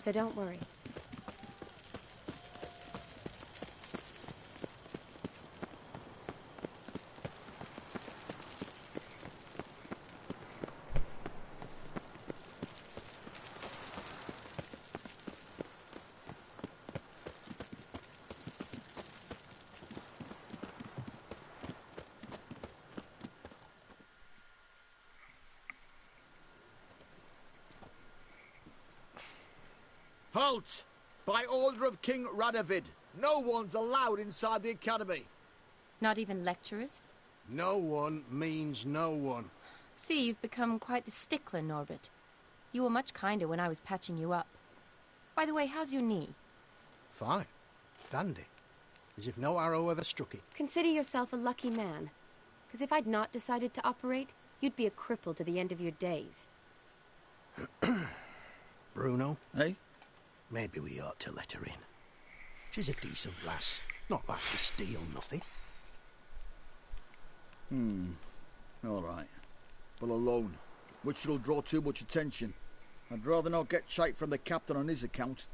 so don't worry. Halt! By order of King Radovid, no one's allowed inside the academy. Not even lecturers? No one means no one. See, you've become quite the stickler, Norbert. You were much kinder when I was patching you up. By the way, how's your knee? Fine. Dandy. As if no arrow ever struck it. Consider yourself a lucky man. Because if I'd not decided to operate, you'd be a cripple to the end of your days. Bruno? Eh? Maybe we ought to let her in. She's a decent lass. Not like to steal nothing. All right. But alone, which will draw too much attention. I'd rather not get shite from the captain on his account.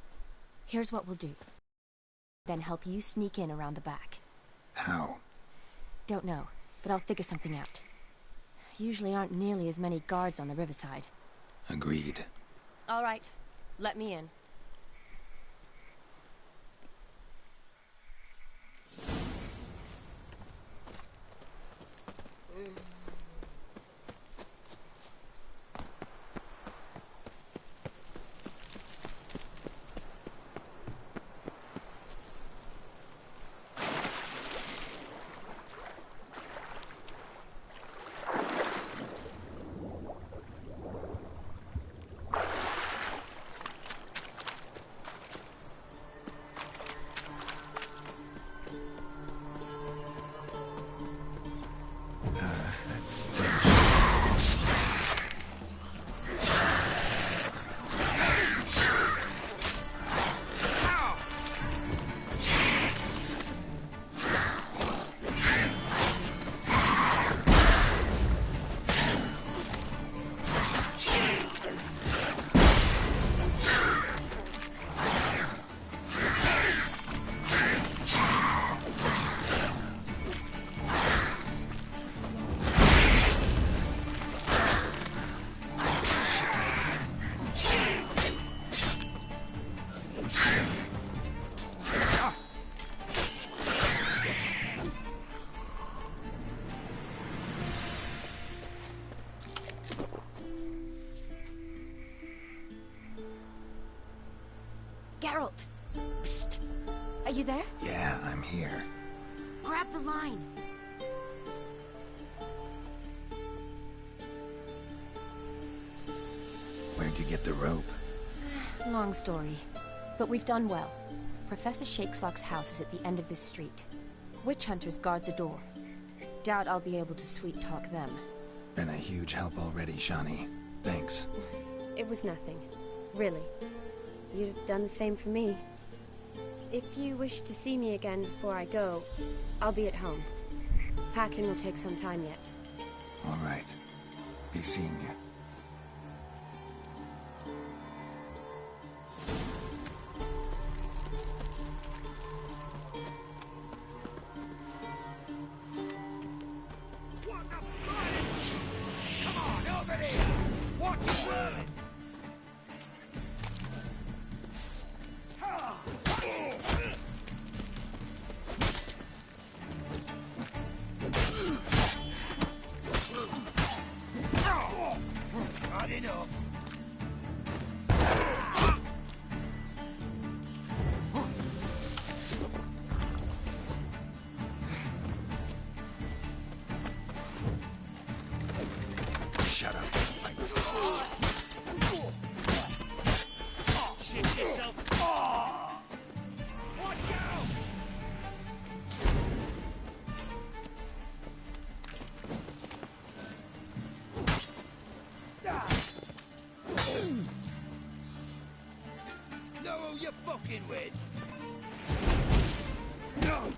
Here's what we'll do. Then help you sneak in around the back. How? Don't know, but I'll figure something out. Usually aren't nearly as many guards on the riverside. Agreed. All right, let me in. Geralt! Psst! Are you there? Yeah, I'm here. Grab the line! Where'd you get the rope? Long story. But we've done well. Professor Shakeslock's house is at the end of this street. Witch hunters guard the door. Doubt I'll be able to sweet-talk them. Been a huge help already, Shani. Thanks. It was nothing. Really. You'd have done the same for me. If you wish to see me again before I go, I'll be at home. Packing will take some time yet. All right. Be seeing you. Shut up. Shit yourself. Watch out! Know who you're fucking with? No!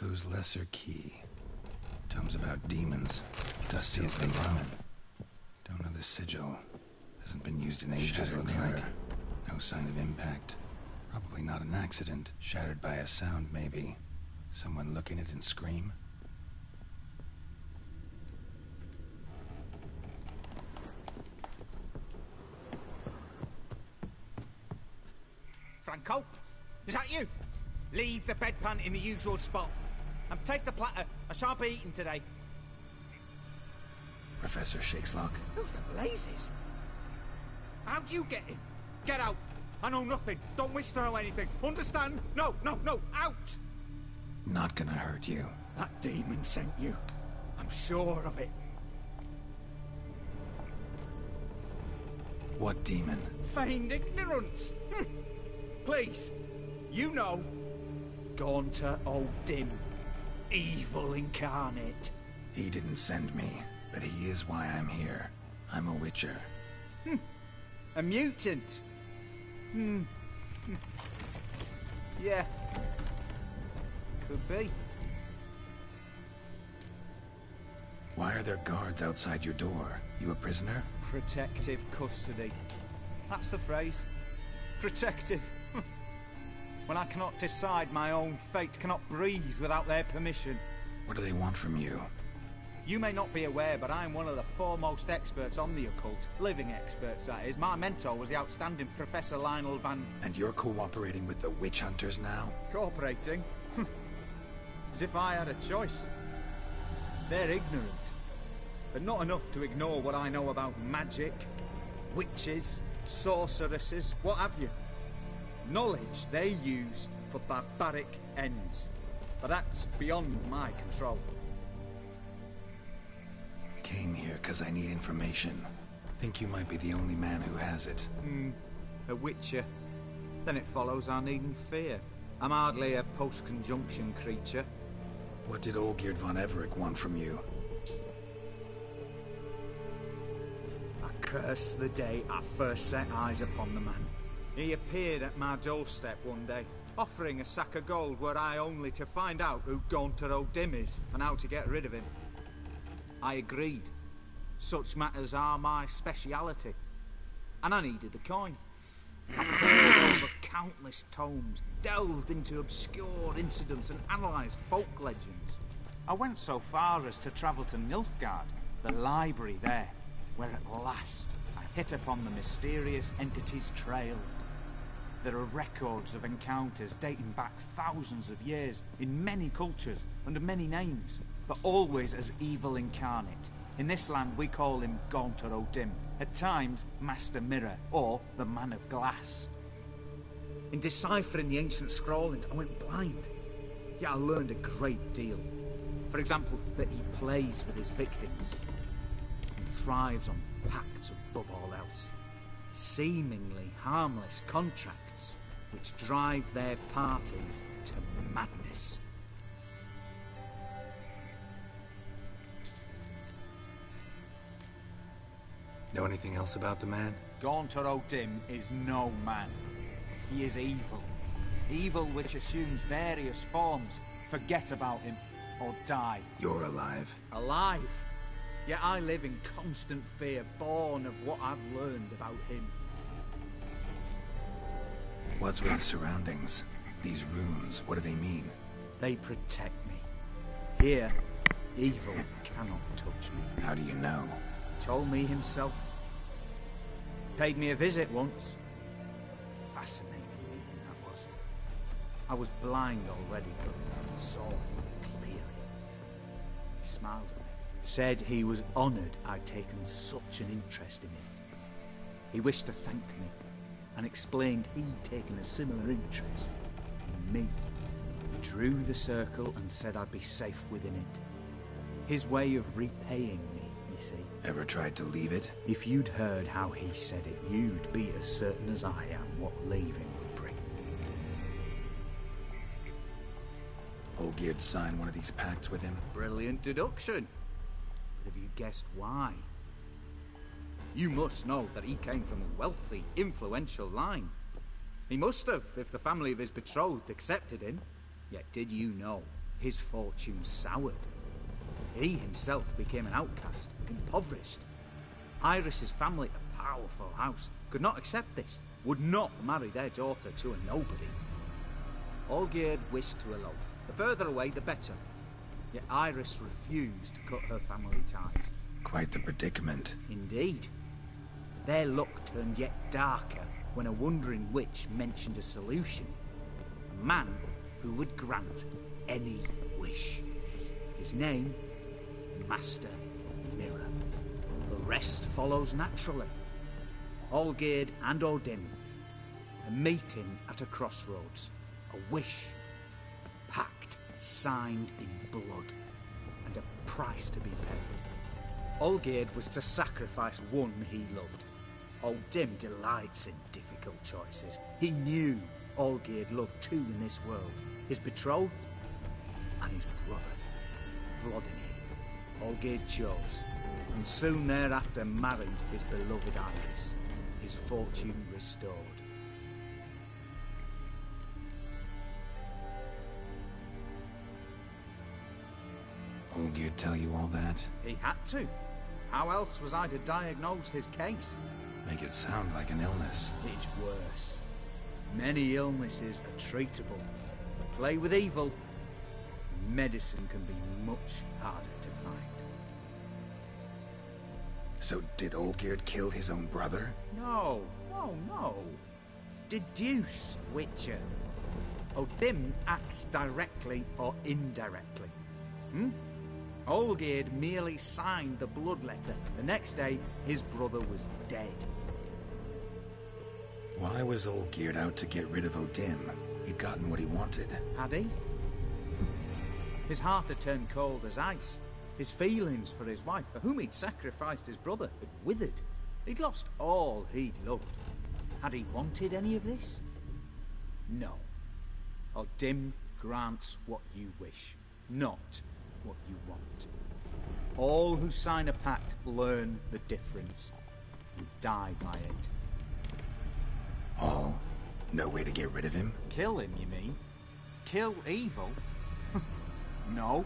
Mirko's Lesser Key. Tomes about demons. Dusty as they come. Don't know the sigil. Hasn't been used in ages, looks like. No sign of impact. Probably not an accident. Shattered by a sound, maybe. Someone look in it and scream. Franco? Is that you? Leave the bedpan in the usual spot. And take the platter. I shan't be eating today. Professor Shakeslock. Who the blazes? How'd you get in? Get out. I know nothing. Don't wish to know anything. Understand? No, no, no. Out! Not gonna hurt you. That demon sent you. I'm sure of it. What demon? Feigned ignorance. Please. You know. Gaunter O'Dim. Evil incarnate. He didn't send me, but he is why I'm here. I'm a witcher. A mutant. Yeah. Could be. Why are there guards outside your door? You a prisoner? Protective custody. That's the phrase. Protective. When I cannot decide my own fate, cannot breathe without their permission. What do they want from you? You may not be aware, but I'm one of the foremost experts on the occult. Living experts, that is. My mentor was the outstanding Professor Lionel Van... And you're cooperating with the witch hunters now? Cooperating? As if I had a choice. They're ignorant. But not enough to ignore what I know about magic, witches, sorceresses, what have you. Knowledge they use for barbaric ends. But that's beyond my control. Came here because I need information. Think you might be the only man who has it. A witcher. Then it follows I needn't fear. I'm hardly a post-conjunction creature. What did Olgierd von Everec want from you? I curse the day I first set eyes upon the man. He appeared at my doorstep one day, offering a sack of gold were I only to find out who Gaunter O'Dim is and how to get rid of him. I agreed. Such matters are my speciality. And I needed the coin. I pored over countless tomes, delved into obscure incidents and analysed folk legends. I went so far as to travel to Nilfgaard, the library there, where at last I hit upon the mysterious entity's trail. There are records of encounters dating back thousands of years in many cultures under many names, but always as evil incarnate. In this land we call him Gaunter O'Dim, at times Master Mirror or the Man of Glass. In deciphering the ancient scrawlings I went blind, yet I learned a great deal. For example, that he plays with his victims and thrives on pacts above all else. Seemingly harmless contracts which drive their parties to madness. Know anything else about the man? Gaunter O'Dim is no man. He is evil. Evil which assumes various forms. Forget about him, or die. You're alive. Alive? Yet I live in constant fear, born of what I've learned about him. What's with the surroundings? These runes, what do they mean? They protect me. Here, evil cannot touch me. How do you know? Told me himself. Paid me a visit once. Fascinating meeting that was. I was blind already, but saw him clearly. He smiled at me. Said he was honoured I'd taken such an interest in him. He wished to thank me, and explained he'd taken a similar interest in me. He drew the circle and said I'd be safe within it. His way of repaying me, you see. Ever tried to leave it? If you'd heard how he said it, you'd be as certain as I am what leaving would bring. Olgierd signed one of these pacts with him? Brilliant deduction. But have you guessed why? You must know that he came from a wealthy, influential line. He must have, if the family of his betrothed accepted him. Yet did you know his fortune soured. He himself became an outcast, impoverished. Iris's family, a powerful house, could not accept this, would not marry their daughter to a nobody. Olgierd wished to elope. The further away, the better. Yet Iris refused to cut her family ties. Quite the predicament. Indeed. Their luck turned yet darker when a wandering witch mentioned a solution. A man who would grant any wish. His name, Master Miller. The rest follows naturally. Olgierd and Odin, a meeting at a crossroads, a wish, a pact signed in blood, and a price to be paid. Olgierd was to sacrifice one he loved. Odin delights in difficult choices. He knew Olgierd loved two in this world, his betrothed and his brother, Vladimir. Olgierd chose, and soon thereafter married his beloved Iris, his fortune restored. Olgierd tell you all that? He had to. How else was I to diagnose his case? Make it sound like an illness. It's worse. Many illnesses are treatable. To play with evil, medicine can be much harder to find. So did Olgierd kill his own brother? No. Deduce, Witcher. Odin acts directly or indirectly. Olgierd merely signed the blood letter. The next day, his brother was dead. Why was Olgierd out to get rid of Odin? He'd gotten what he wanted. Had he? His heart had turned cold as ice. His feelings for his wife, for whom he'd sacrificed his brother, had withered. He'd lost all he'd loved. Had he wanted any of this? No. Odin grants what you wish, not what you want. All who sign a pact learn the difference and die by it. All? No way to get rid of him? Kill him, you mean? Kill evil? No.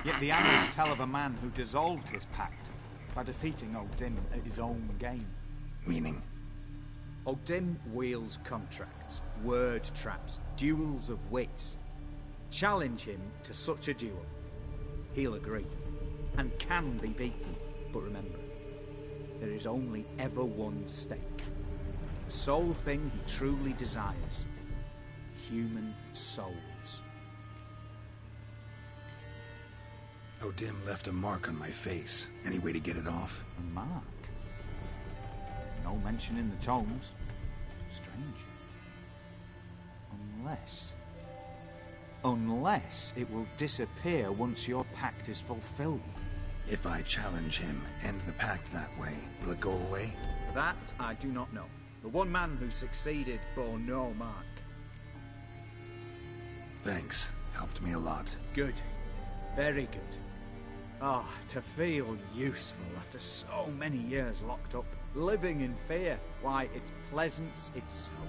Yet the annals tell of a man who dissolved his pact by defeating Odin at his own game. Meaning? Odin wields contracts, word traps, duels of wits. Challenge him to such a duel. He'll agree, and can be beaten. But remember, there is only ever one stake. The sole thing he truly desires. Human souls. Odin left a mark on my face. Any way to get it off? A mark? No mention in the tomes. Strange. Unless it will disappear once your pact is fulfilled. If I challenge him, end the pact that way, will it go away? That I do not know. The one man who succeeded bore no mark. Thanks. Helped me a lot. Good. Very good. Ah, to feel useful after so many years locked up, living in fear. Why, it's pleasance itself.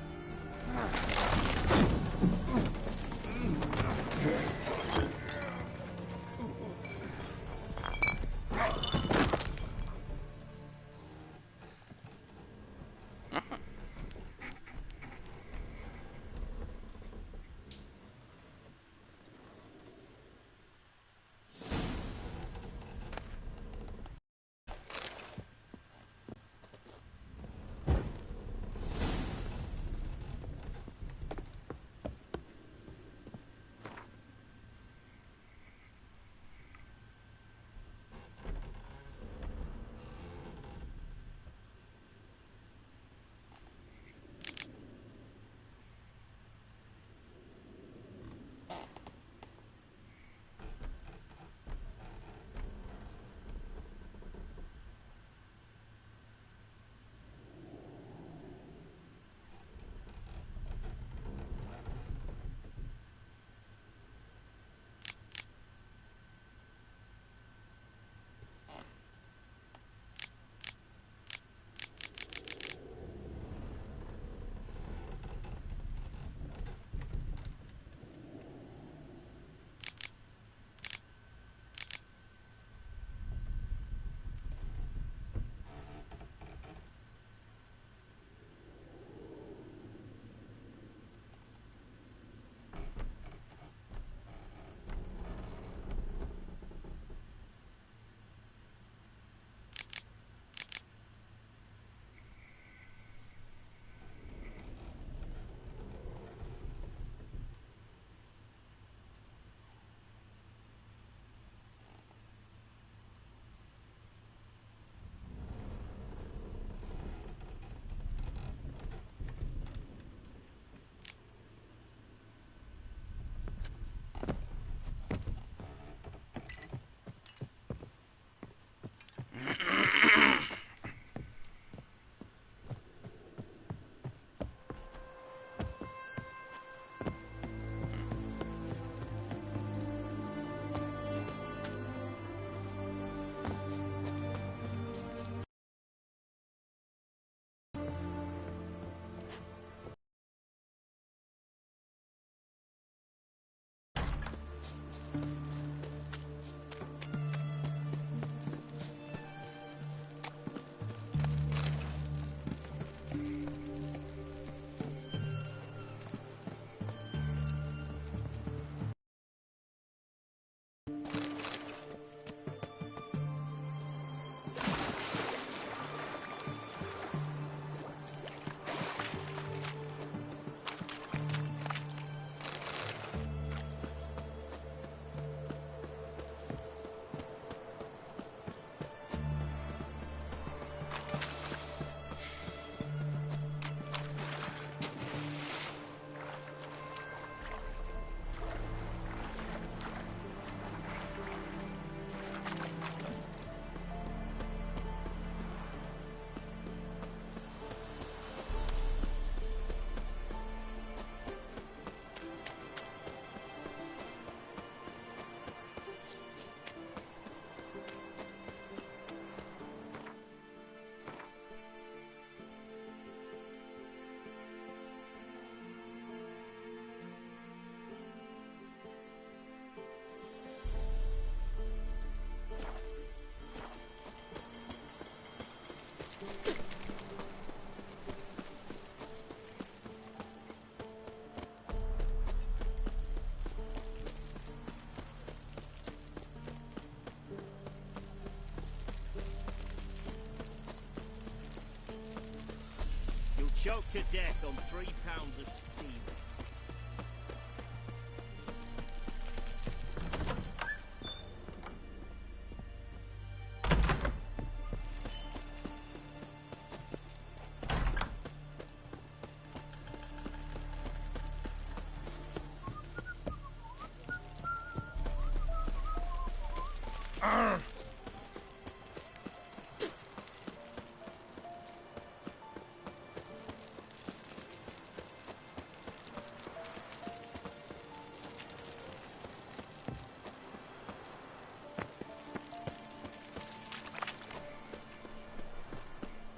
choked to death on 3 pounds of steam.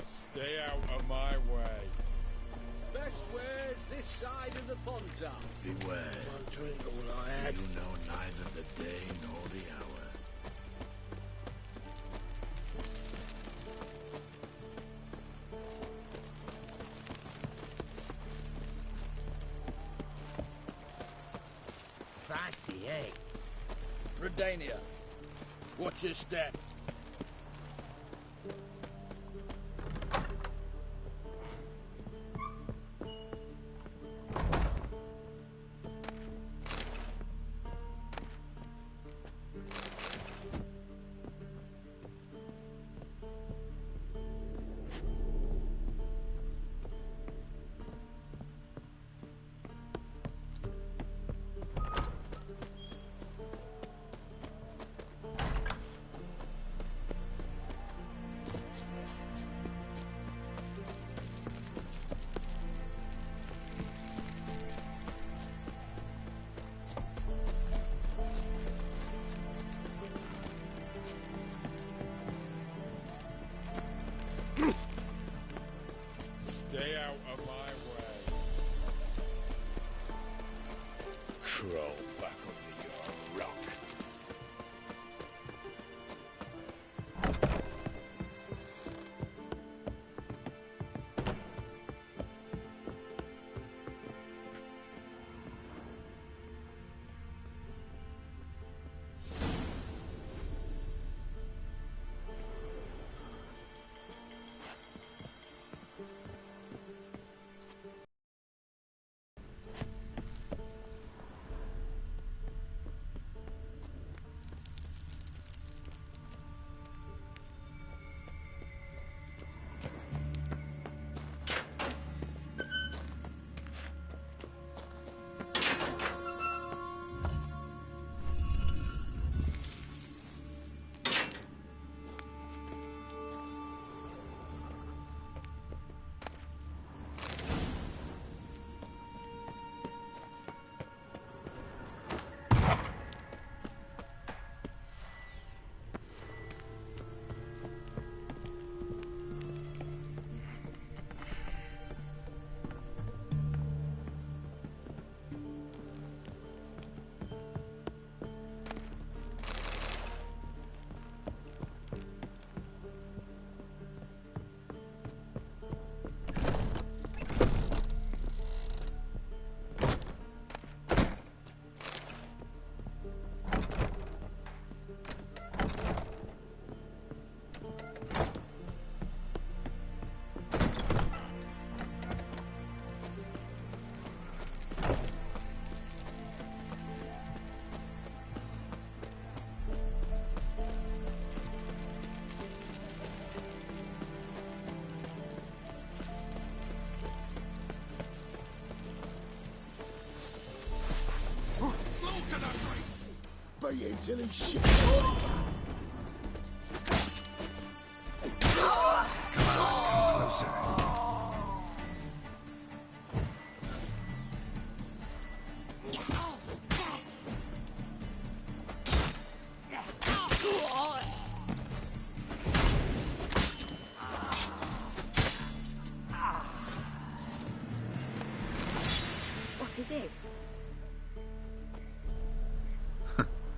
Stay out of my way. Best ware's this side of the Pontar. Beware. One drink all I had. You know neither the day nor the hour. Fancy, eh? Redania, watch your step. Stay out of my way. Crawl back under your rock. Bury him till he's shit. Closer. What is it?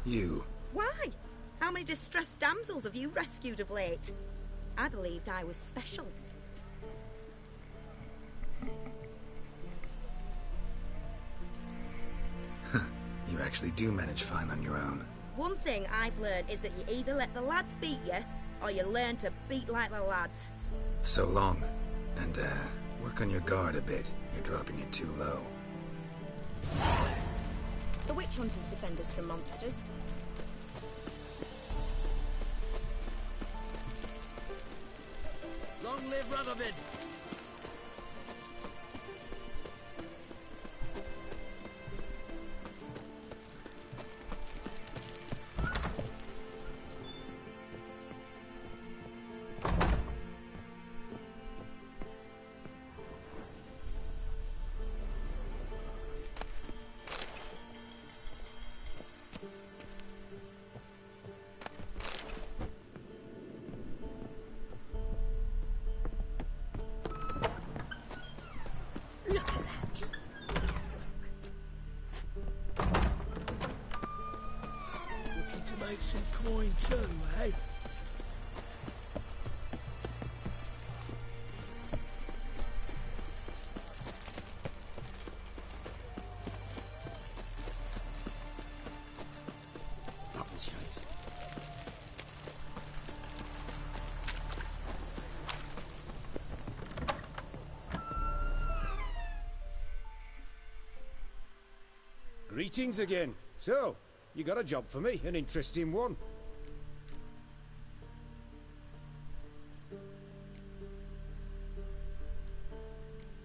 You. Why? How many distressed damsels have you rescued of late? I believed I was special. You actually do manage fine on your own. One thing I've learned is that you either let the lads beat you, or you learn to beat like the lads. So long. And, Work on your guard a bit. You're dropping it too low. The witch hunters defend us from monsters. Long live Rutherford! Looking to make some coin too, eh? That will chase. Greetings again. So, you got a job for me, an interesting one.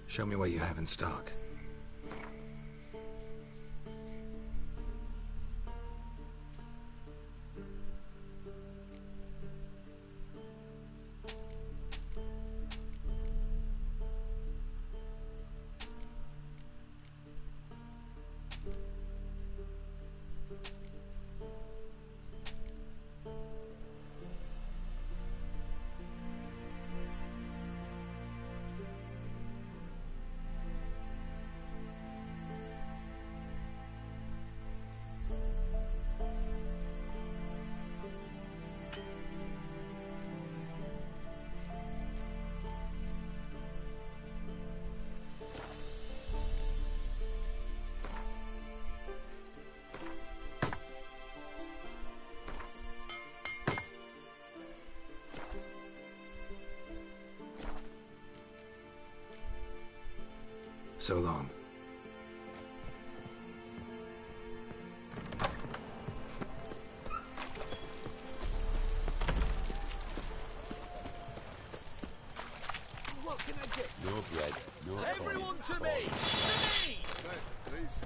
Show me what you have in stock. So long. What can I get? No bread, no Everyone to me! To me! Please.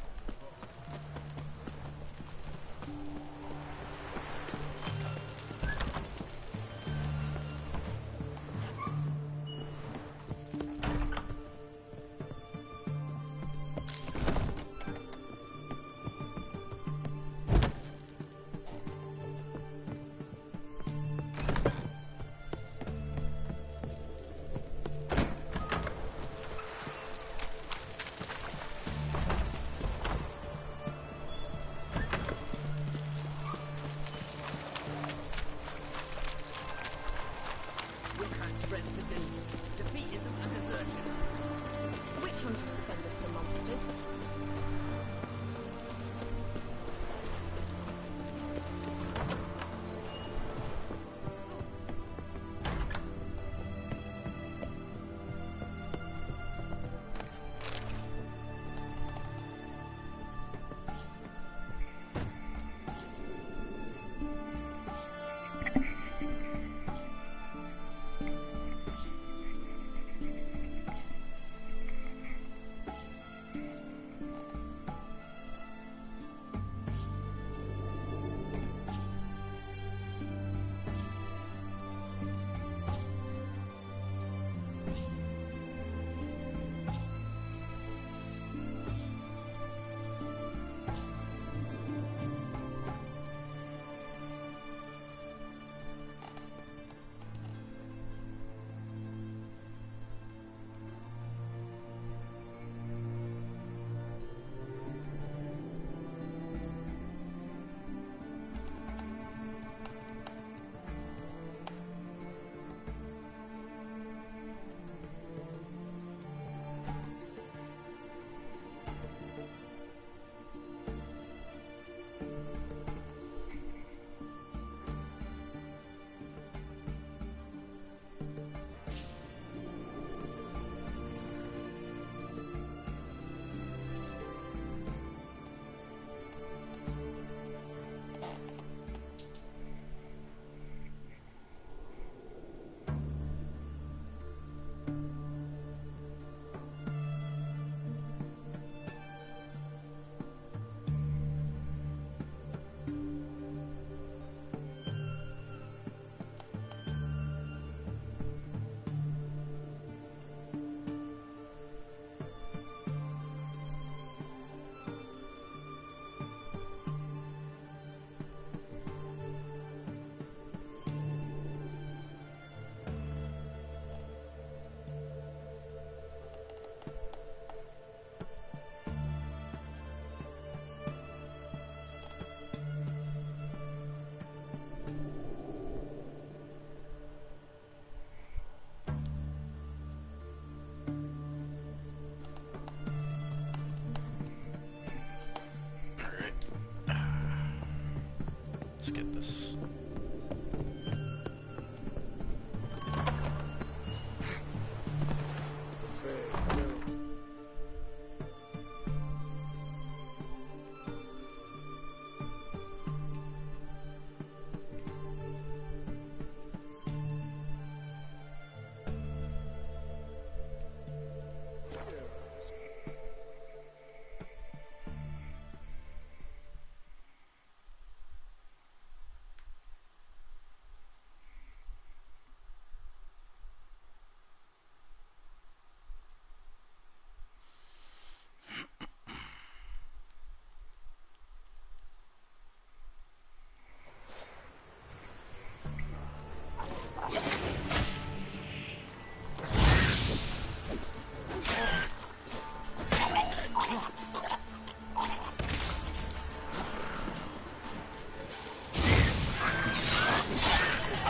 Let's get this.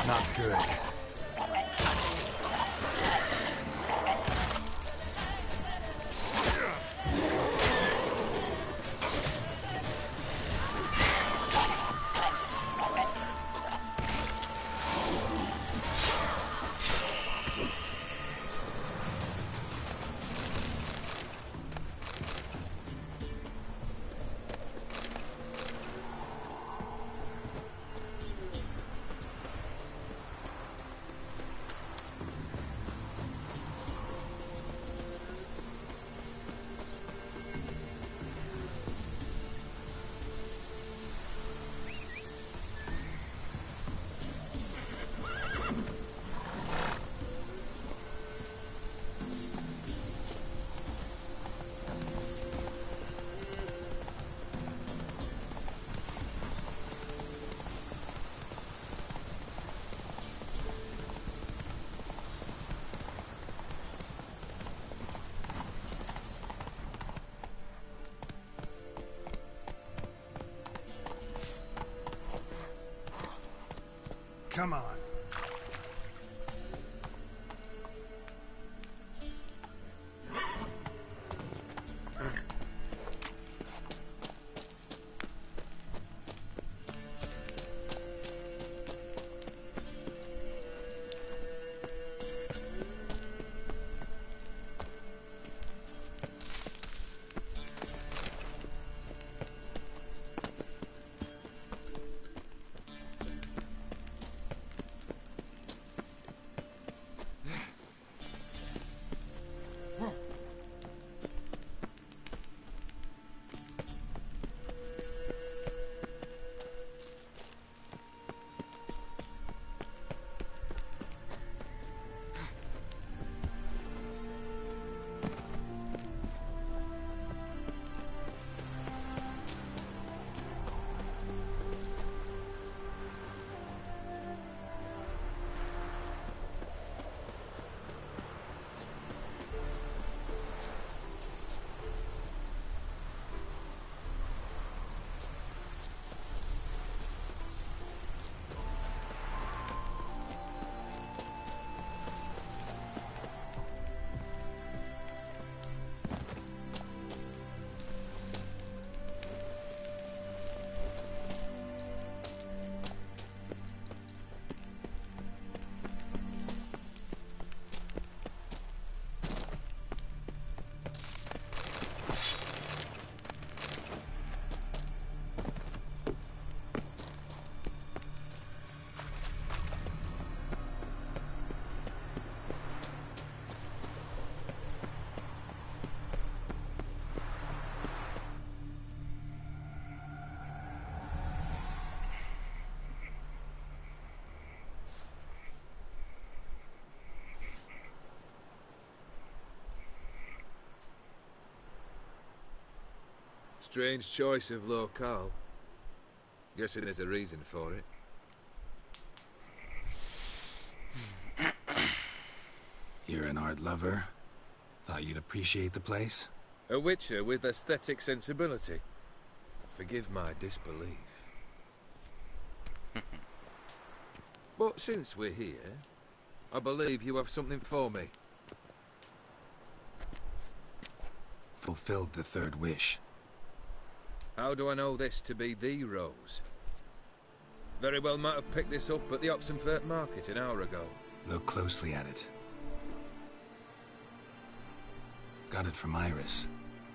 Not good. Come on. Strange choice of locale. Guessing there's a reason for it. You're an art lover. Thought you'd appreciate the place? A witcher with aesthetic sensibility. Forgive my disbelief. But since we're here, I believe you have something for me. Fulfilled the third wish. How do I know this to be the rose? Very well might have picked this up at the Oxenfurt market an hour ago. Look closely at it. Got it from Iris.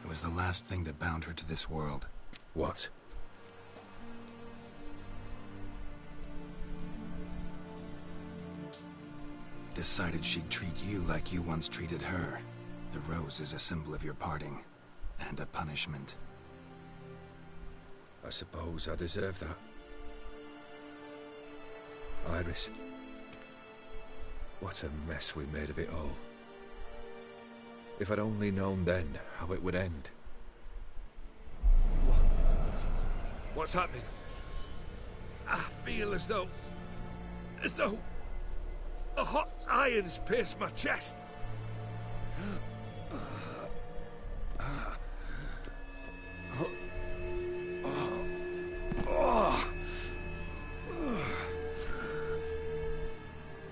It was the last thing that bound her to this world. What? Decided she'd treat you like you once treated her. The rose is a symbol of your parting, and a punishment. I suppose I deserve that. Iris. What a mess we made of it all. If I'd only known then how it would end. What's happening? I feel as though a hot iron's pierced my chest.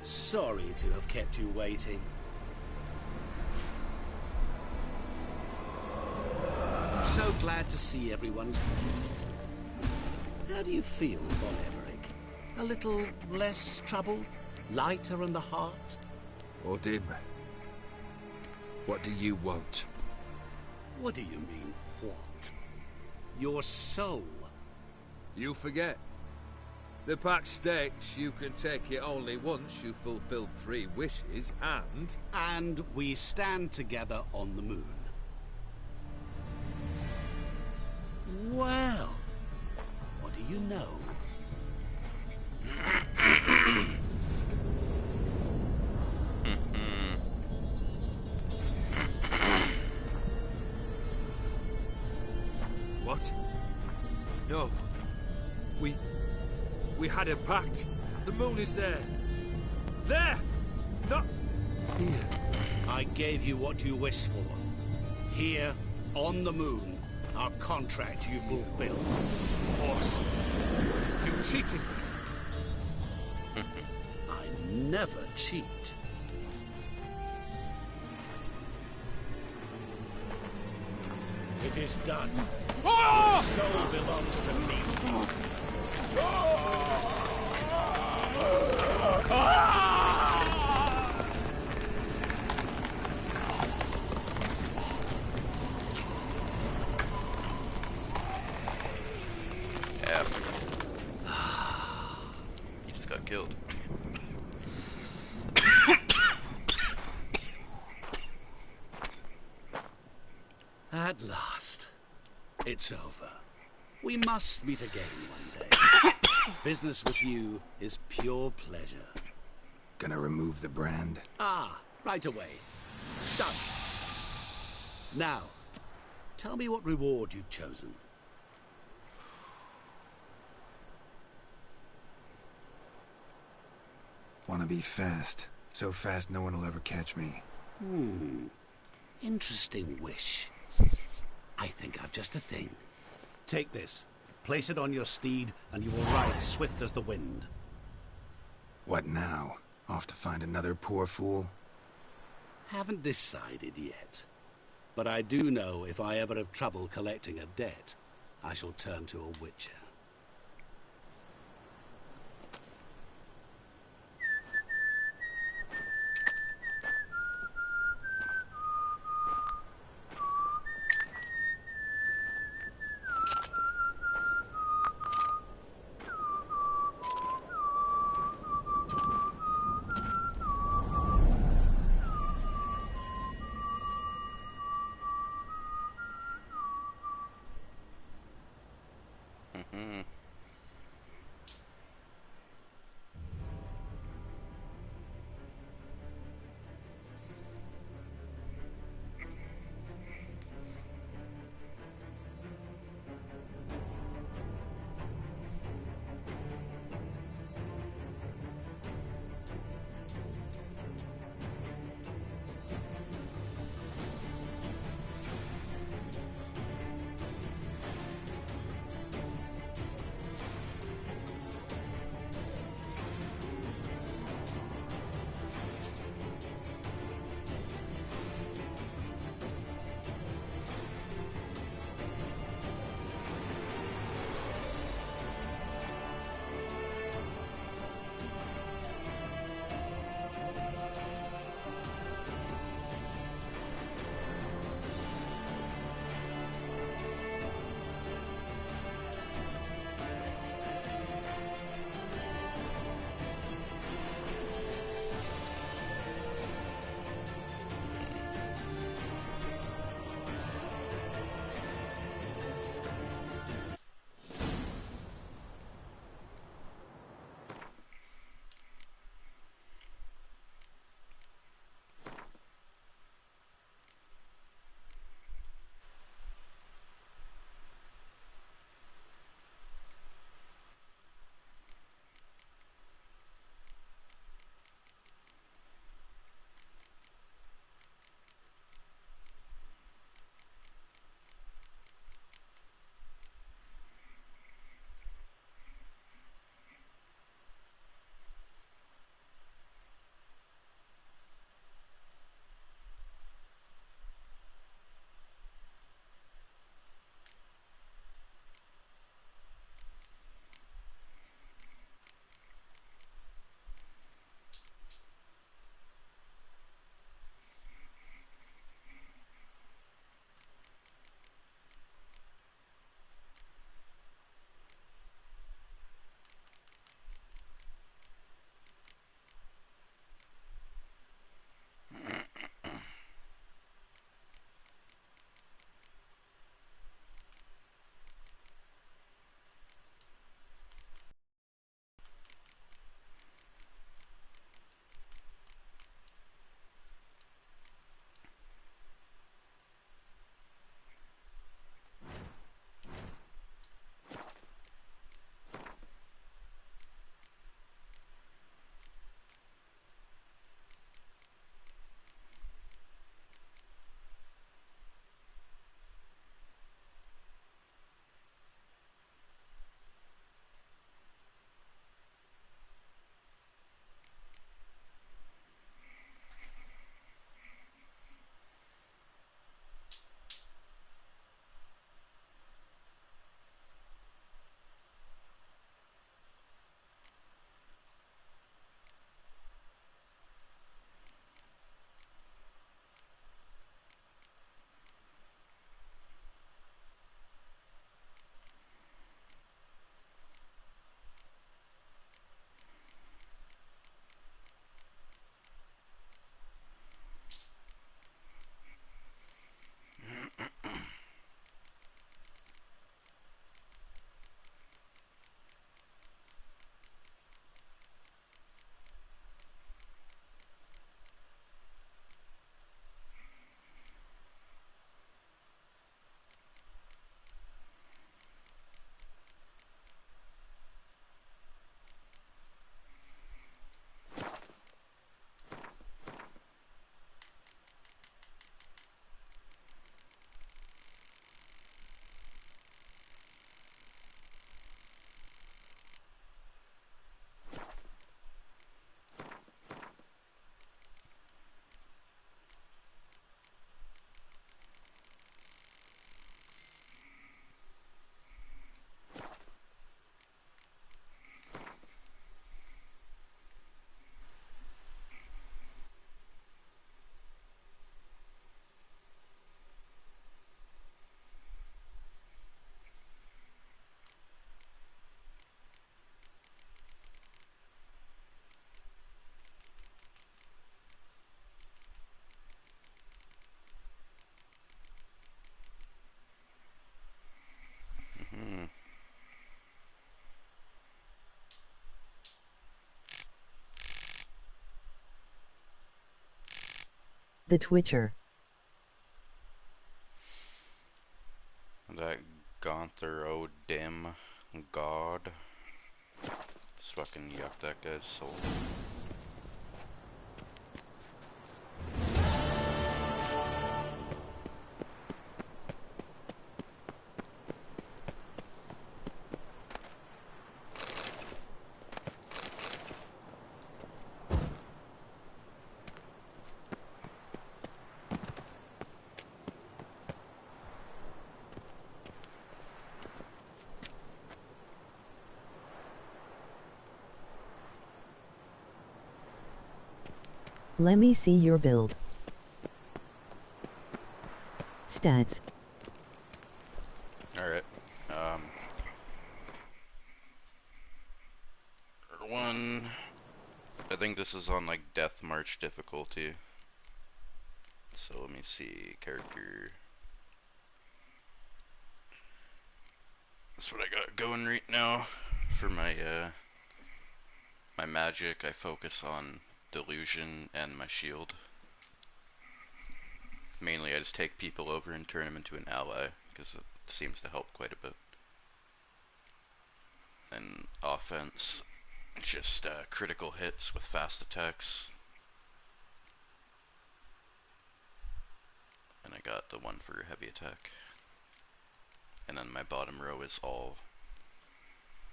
Sorry to have kept you waiting. I'm so glad to see everyone's pleased. How do you feel, Von Everett? A little less troubled? Lighter in the heart? Or dim? What do you want? What do you mean, what? Your soul. You forget. The pact states you can take it only once you've fulfilled 3 wishes, and... And we stand together on the moon. Well, what do you know? What? No. We had a pact. The moon is there. There! Not here. I gave you what you wished for. Here, on the moon, our contract you fulfilled. Horse. You cheated. I never cheat. It is done. The soul belongs to me. Yeah. He just got killed. At last. It's over. We must meet again one day. Business with you is pure pleasure. Gonna remove the brand? Ah, right away. Done. Now, tell me what reward you've chosen. Wanna be fast. So fast no one will ever catch me. Interesting wish. I think I've just a thing. Take this. Place it on your steed, and you will ride swift as the wind. What now? Off to find another poor fool? Haven't decided yet. But I do know if I ever have trouble collecting a debt, I shall turn to a witcher. The Twitcher. That Gonthero Dim God. Just fucking yuck that guy's soul. Let me see your build. Stats. Alright. One. I think this is on like Death March difficulty. So let me see. Character. That's what I got going right now. For my my magic, I focus on delusion and my shield. Mainly I just take people over and turn them into an ally, because it seems to help quite a bit. And offense, just critical hits with fast attacks. And I got the one for heavy attack. And then my bottom row is all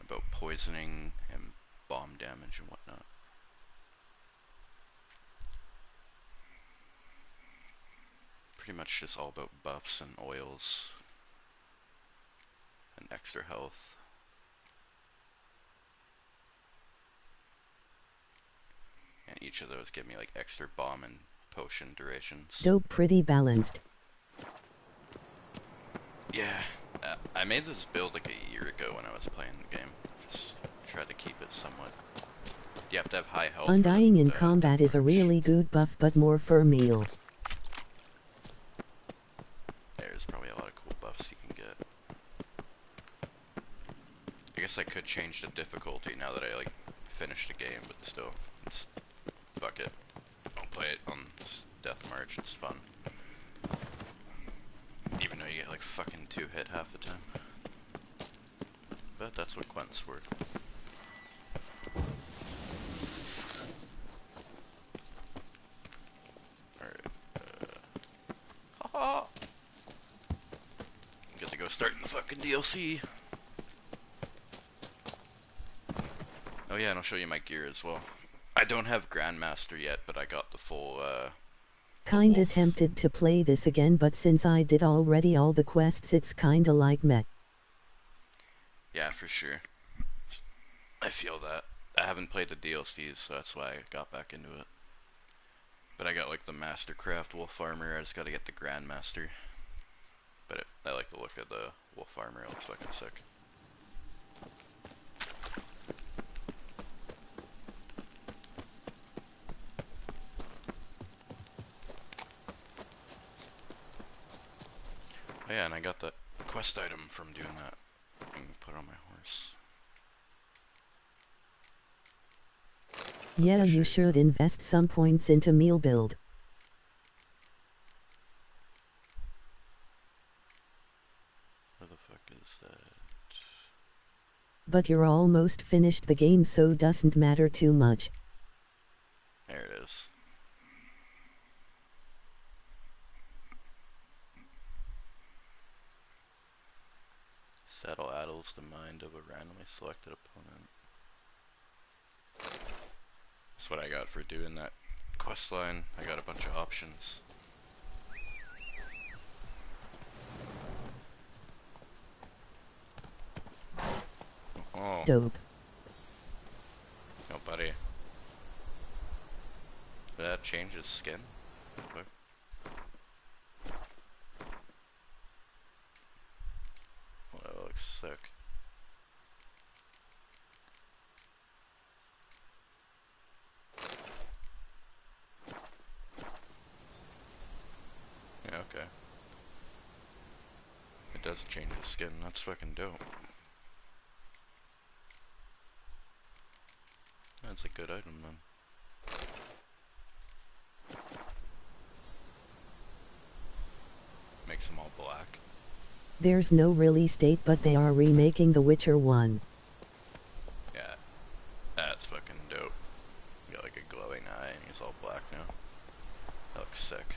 about poisoning and bomb damage and whatnot. Pretty much just all about buffs and oils and extra health. And each of those give me like extra bomb and potion durations. Dope, pretty balanced. Yeah, I made this build like a year ago when I was playing the game. Just tried to keep it somewhat. You have to have high health. Undying in combat is a really good buff, but more for a meal. There's probably a lot of cool buffs you can get. I guess I could change the difficulty now that I like finished the game, but still, it's fuck it. I'll play it on Death March. It's fun. Even though you get like fucking 2-hit half the time. But that's what Quent's worth. Alright. Get to go start the fucking DLC. Oh yeah, and I'll show you my gear as well. I don't have Grandmaster yet, but I got the full, Kinda tempted to play this again, but since I did already all the quests, it's kinda like meh. Yeah, for sure. I feel that. I haven't played the DLCs, so that's why I got back into it. But I got like the Mastercraft Wolf Armor, I just gotta get the Grandmaster. But I like the look of the Wolf Armor, it looks fucking sick. Oh yeah, and I got that quest item from doing that. I can put it on my horse. Yeah, you should invest some points into meal build. Where the fuck is that? But you're almost finished the game, so doesn't matter too much. There it is. Saddle addles the mind of a randomly selected opponent. That's what I got for doing that quest line. I got a bunch of options. Oh. Dope. Oh, buddy. Did that change his skin? Quick. Oh, that looks sick. Yeah, okay. It does change his skin, that's fucking dope. That's a good item then. makes them all black. There's no release date, but they are remaking The Witcher 1. Yeah, that's fucking dope. Got like a glowing eye and he's all black now. That looks sick.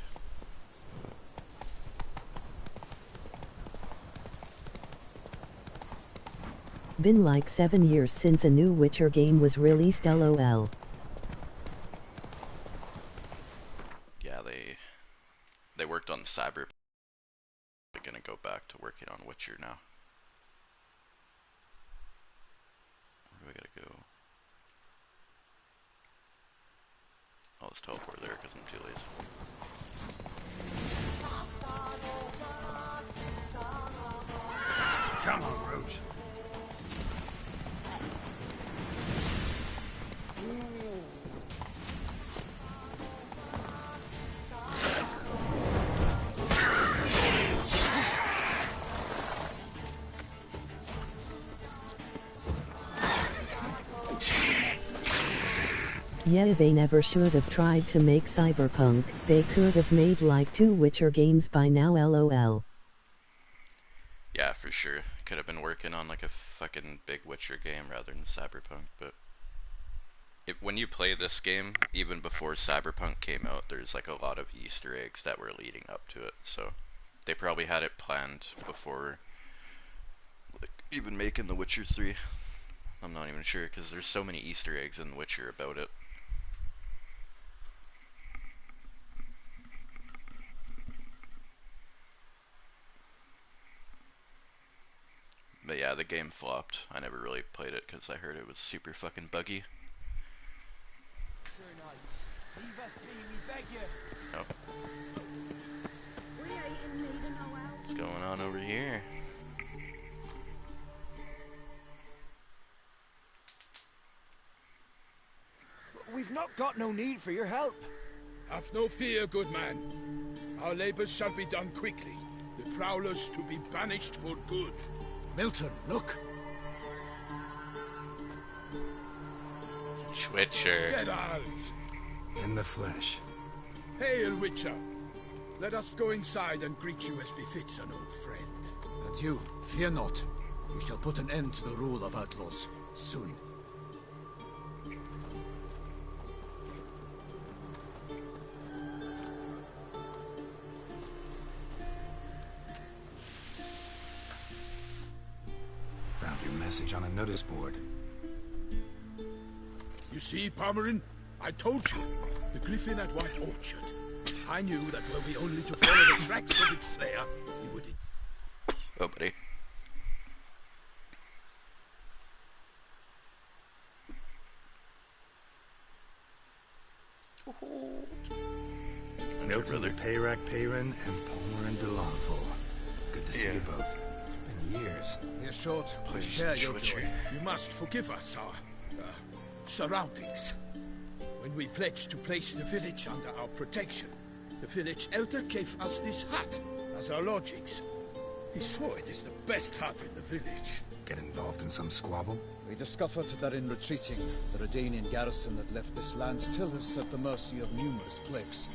Been like 7 years since a new Witcher game was released, lol. Yeah, they worked on Cyberpunk. They're gonna go back to working on Witcher now. Where do I gotta go? I'll just teleport there because I'm too lazy. Come on, Roach. Yeah, they never should have tried to make Cyberpunk. They could have made like 2 Witcher games by now, lol. Yeah, for sure. Could have been working on like a fucking big Witcher game rather than Cyberpunk, but when you play this game, even before Cyberpunk came out, there's like a lot of Easter eggs that were leading up to it, so they probably had it planned before like, even making The Witcher 3. I'm not even sure, because there's so many Easter eggs in The Witcher about it. But yeah, the game flopped. I never really played it because I heard it was super fucking buggy. Oh. What's going on over here? We've not got no need for your help. Have no fear, good man. Our labors shall be done quickly. The prowlers to be banished for good. Milton, look. Witcher. Geralt! In the flesh. Hail, Witcher! Let us go inside and greet you as befits an old friend. And you, fear not. We shall put an end to the rule of outlaws soon. Found your message on a notice board. You see, Palmerin? I told you. The griffin at White Orchard. I knew that were we only to follow the tracks of its slayer, he would... Oh, buddy. Milton de Peyrac Peyrin and Palmerin de Lonful. Good to see you both. Been years. We're short. We Please, share your Witcher. joy. You must forgive us our surroundings. When we pledged to place the village under our protection, the village elder gave us this hut as our lodgings. He swore it is the best hut in the village. Get involved in some squabble? We discovered that in retreating, the Redanian garrison that left this land still is at the mercy of numerous plagues.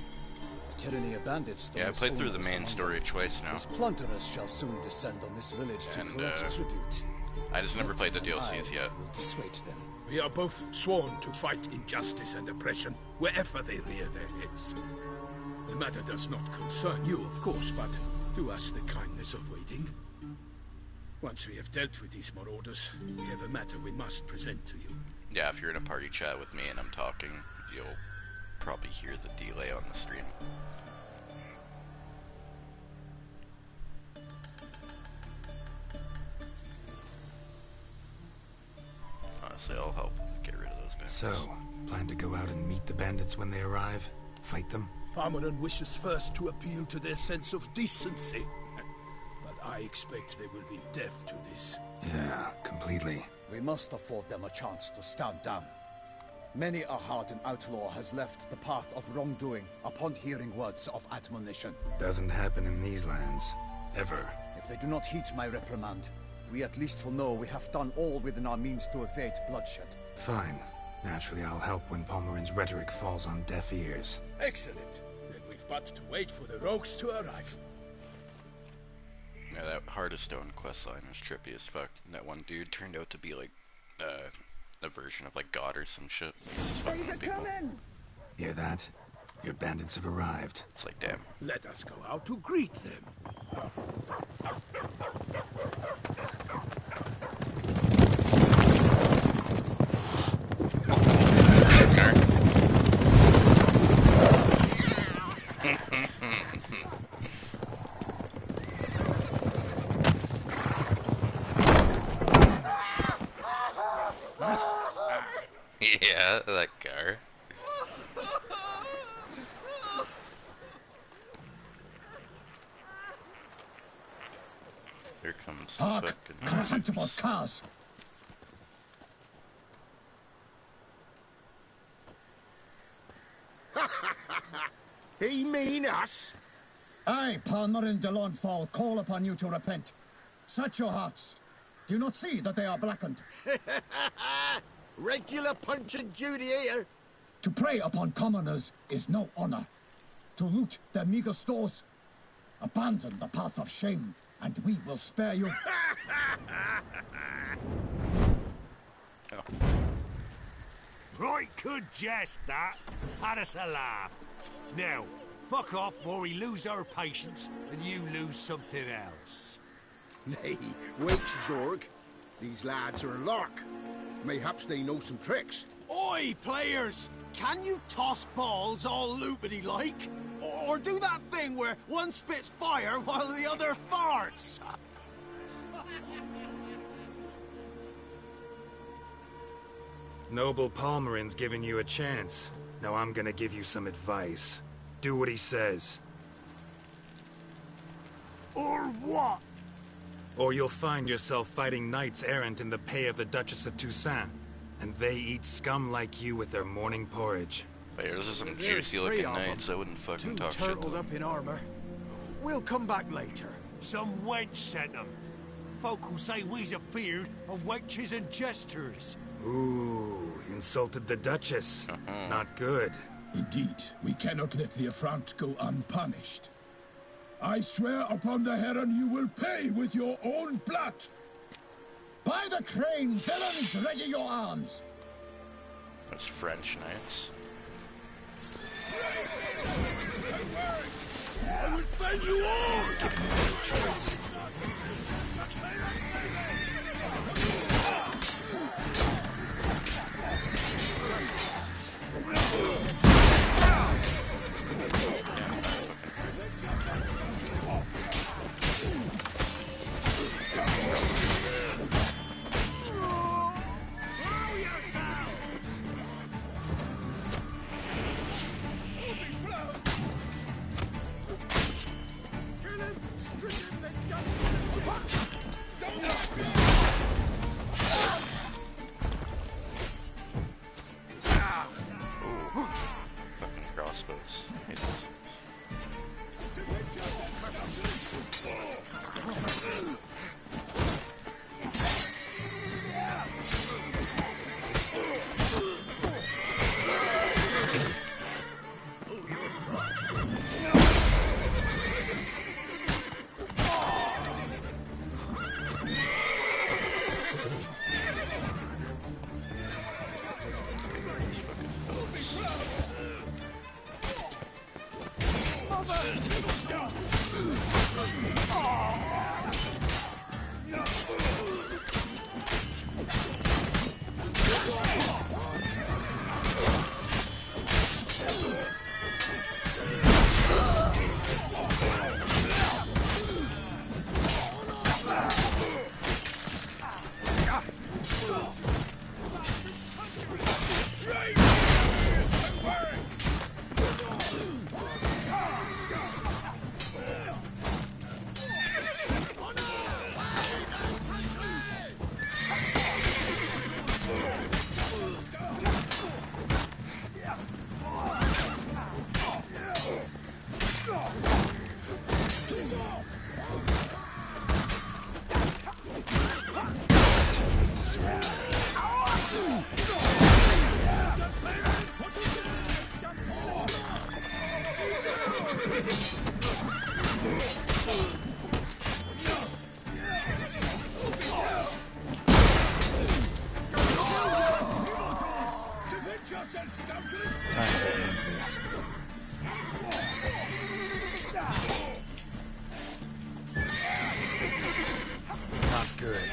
The tyranny of bandits... Yeah, I played through the main story twice now. These plunderers shall soon descend on this village to collect tribute. I just never played the DLCs yet. Will dissuade them. We are both sworn to fight injustice and oppression wherever they rear their heads. The matter does not concern you, of course, but do us the kindness of waiting. Once we have dealt with these marauders, we have a matter we must present to you. Yeah, if you're in a party chat with me and I'm talking, you'll probably hear the delay on the stream. Honestly, I'll help get rid of those bandits. So, plan to go out and meet the bandits when they arrive? Fight them? Palmerin wishes first to appeal to their sense of decency. But I expect they will be deaf to this. Yeah, completely. We must afford them a chance to stand down. Many a hardened outlaw has left the path of wrongdoing upon hearing words of admonition. Doesn't happen in these lands. Ever. If they do not heed my reprimand, we at least will know we have done all within our means to evade bloodshed. Fine. Naturally, I'll help when Palmerin's rhetoric falls on deaf ears. Excellent. Then we've but to wait for the rogues to arrive. Yeah, that Hardest Stone questline was trippy as fuck. And that one dude turned out to be like a version of like God or some shit. Hear that? Your bandits have arrived. It's like, damn. Let us go out to greet them. Yeah, that car. Here comes Hark! Contemptible cars! He mean us? I, Palmerin de Lawnfall, call upon you to repent. Search your hearts. Do you not see that they are blackened? Regular punch and duty here. To prey upon commoners is no honor. To loot their meager stores, abandon the path of shame, and we will spare you. Right good jest, that. Had us a laugh. Now, fuck off or we lose our patience and you lose something else. Nay, wait, Zorg. These lads are a lark. Mayhaps they know some tricks. Oi, players! Can you toss balls all loopity-like? Or do that thing where one spits fire while the other farts? Noble Palmerin's giving you a chance. Now I'm gonna give you some advice. Do what he says. Or what? Or you'll find yourself fighting knights errant in the pay of the Duchess of Toussaint. And they eat scum like you with their morning porridge. But there's some juicy looking knights. I wouldn't fucking talk shit to Turtled them. up in armor. We'll come back later. Some wench sent them. Folk will say we's afeard of wenches and jesters. Ooh, insulted the Duchess. Not good. Indeed, we cannot let the affront go unpunished. I swear upon the Heron you will pay with your own blood. By the crane, villains, ready your arms. Those French knights. I will fend you all! Give me no choice. Crossbows. Hate those. Time to end this. Not good.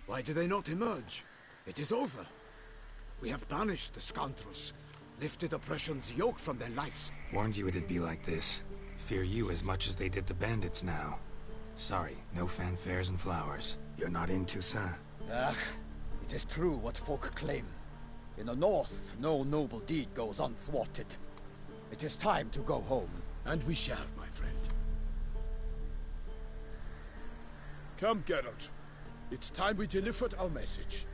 Why do they not emerge? It is over. We have banished the scoundrels, lifted oppression's yoke from their lives. Warned you it'd be like this. Fear you as much as they did the bandits now. Sorry, no fanfares and flowers. You're not in Toussaint. Ah, it is true what folk claim. In the north, no noble deed goes unthwarted. It is time to go home. And we shall, my friend. Come, Geralt. It's time we delivered our message.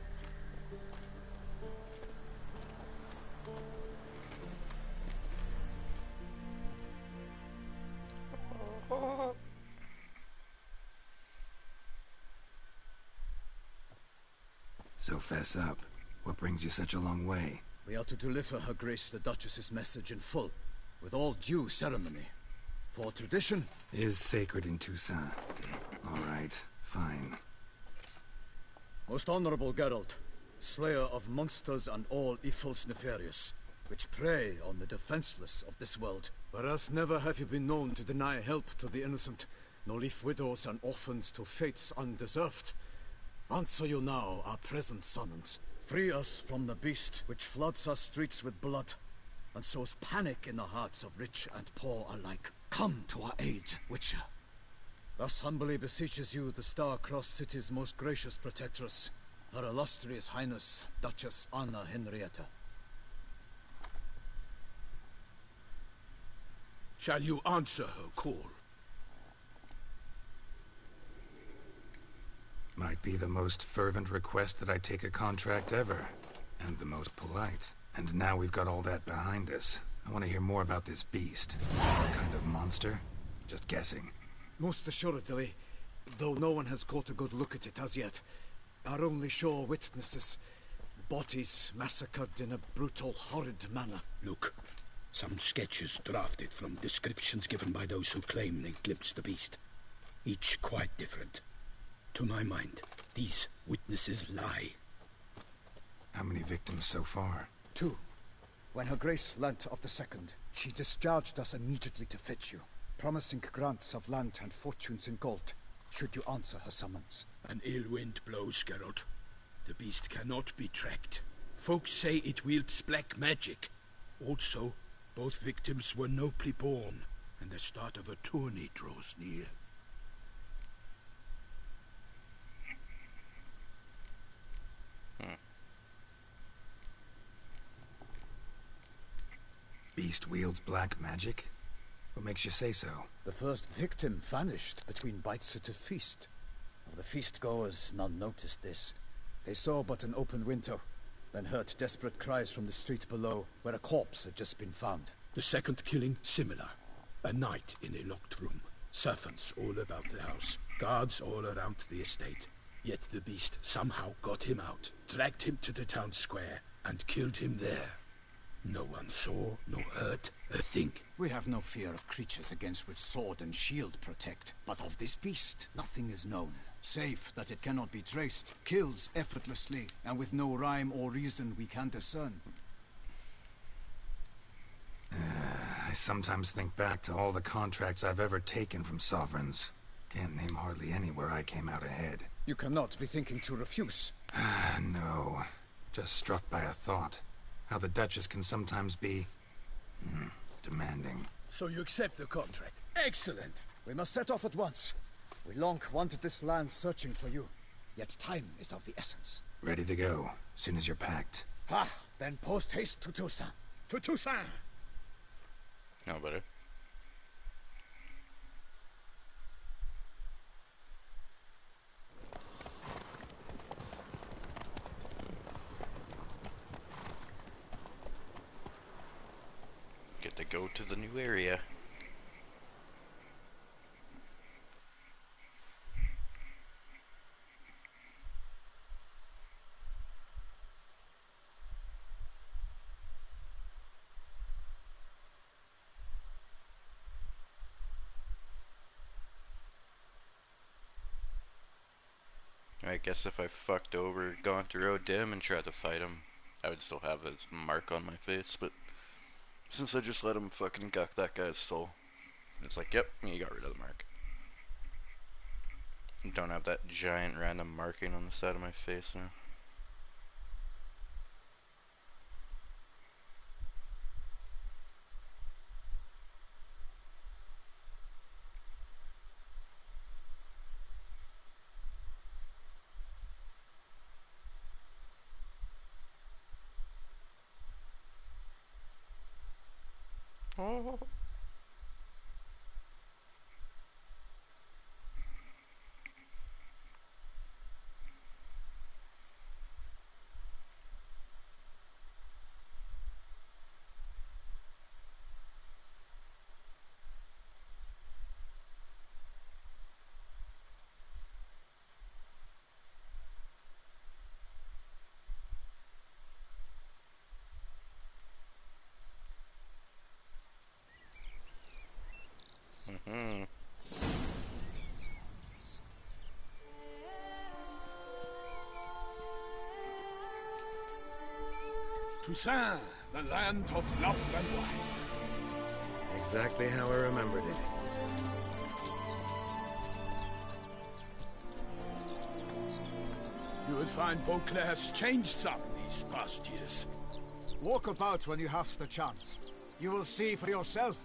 So fess up. What brings you such a long way? We are to deliver Her Grace the Duchess's message in full, with all due ceremony. For tradition is sacred in Toussaint. All right, fine. Most honorable Geralt, slayer of monsters and all evils nefarious, which prey on the defenseless of this world. Whereas never have you been known to deny help to the innocent, nor leave widows and orphans to fates undeserved. Answer you now our present summons. Free us from the beast which floods our streets with blood, and sows panic in the hearts of rich and poor alike. Come to our aid, Witcher. Thus humbly beseeches you the Star-Crossed City's most gracious protectress, Her Illustrious Highness, Duchess Anna Henrietta. Shall you answer her call? Might be the most fervent request that I take a contract ever. And the most polite. And now we've got all that behind us. I want to hear more about this beast. Some kind of monster? Just guessing. Most assuredly, though no one has caught a good look at it as yet. Our only sure witnesses. Bodies massacred in a brutal, horrid manner. Look, some sketches drafted from descriptions given by those who claim they glimpsed the beast. Each quite different. To my mind, these witnesses lie. How many victims so far? 2. When Her Grace learnt of the second, she discharged us immediately to fetch you, promising grants of land and fortunes in gold, should you answer her summons. An ill wind blows, Geralt. The beast cannot be tracked. Folks say it wields black magic. Also, both victims were nobly born, and the start of a tourney draws near. Beast wields black magic? What makes you say so? The first victim vanished between bites at a feast. Of the feast-goers, none noticed this. They saw but an open window, then heard desperate cries from the street below, where a corpse had just been found. The second killing, similar. A night in a locked room. Servants all about the house. Guards all around the estate. Yet the beast somehow got him out, dragged him to the town square, and killed him there. No one saw, nor heard a thing. We have no fear of creatures against which sword and shield protect. But of this beast, nothing is known. Save that it cannot be traced, kills effortlessly, and with no rhyme or reason we can discern. I sometimes think back to all the contracts I've ever taken from sovereigns. Can't name hardly any where I came out ahead. You cannot be thinking to refuse. No. Just struck by a thought. How the Duchess can sometimes be demanding. So you accept the contract. Excellent! We must set off at once. We long wanted this land searching for you. Yet time is of the essence. Ready to go, soon as you're packed. Ha! Then post-haste to Toussaint. To Toussaint! No better. Get to go to the new area. I guess if I fucked over, gone through Dim and tried to fight him, I would still have his mark on my face, but since I just let him fucking guck that guy's soul, it's like, yep, you got rid of the mark. Don't have that giant random marking on the side of my face now. Oh. Toussaint, the land of love and wine. Exactly how I remembered it. You will find Beauclair has changed some these past years. Walk about when you have the chance. You will see for yourself.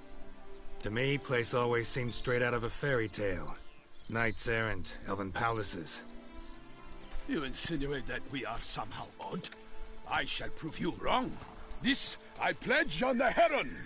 To me, place always seemed straight out of a fairy tale. Knights errant, elven palaces. You insinuate that we are somehow odd? I shall prove you wrong. This I pledge on the Heron.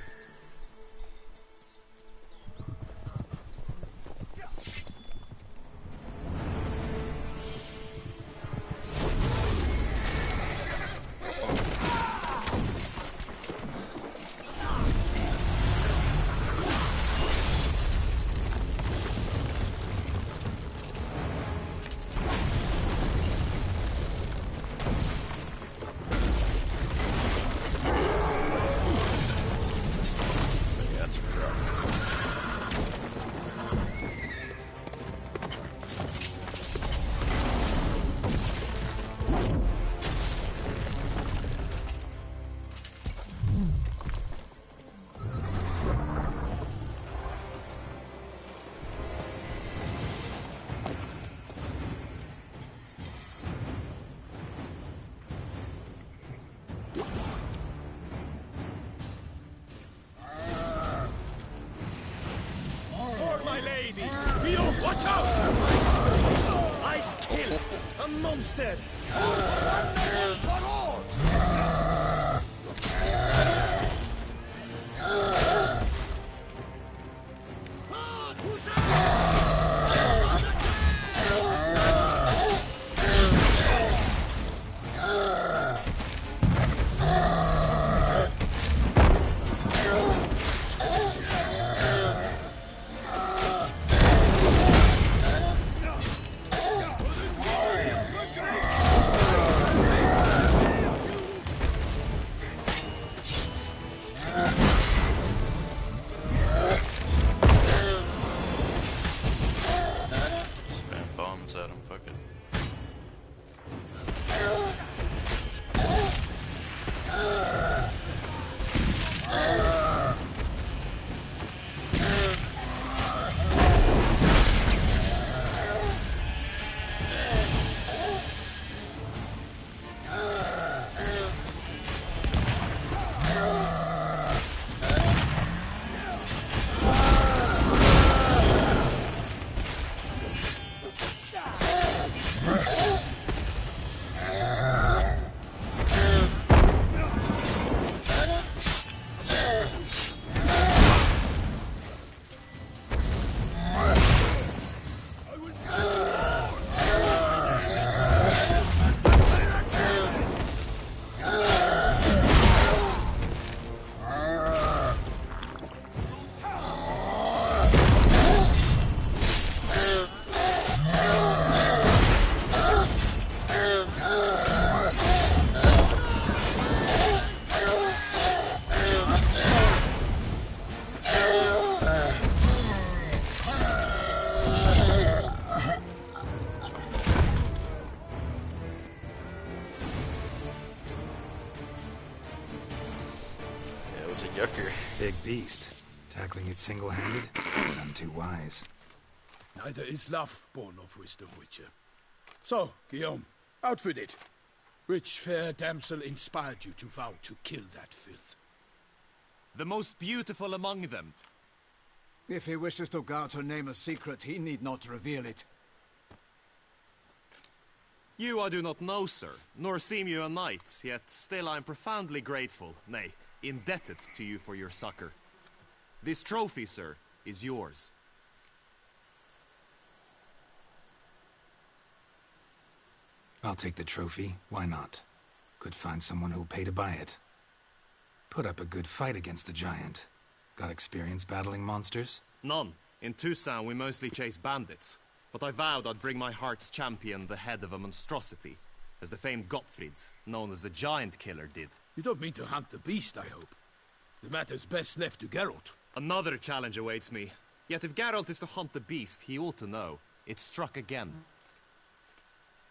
Watch out! I kill a monster! For all! a yucker. Big beast. Tackling it single-handed? None too wise. Neither is love born of wisdom, Witcher. So, Guillaume, outfit it. Which fair damsel inspired you to vow to kill that filth? The most beautiful among them. If he wishes to guard her name a secret, he need not reveal it. You I do not know, sir, nor seem you a knight, yet still I am profoundly grateful, nay, indebted to you for your succor. This trophy, sir, is yours. I'll take the trophy. Why not? Could find someone who'll pay to buy it. Put up a good fight against the giant. Got experience battling monsters? None. In Toussaint we mostly chase bandits. But I vowed I'd bring my heart's champion the head of a monstrosity, as the famed Gottfried, known as the Giant Killer, did. You don't mean to hunt the beast, I hope. The matter's best left to Geralt. Another challenge awaits me. Yet if Geralt is to hunt the beast, he ought to know. It struck again.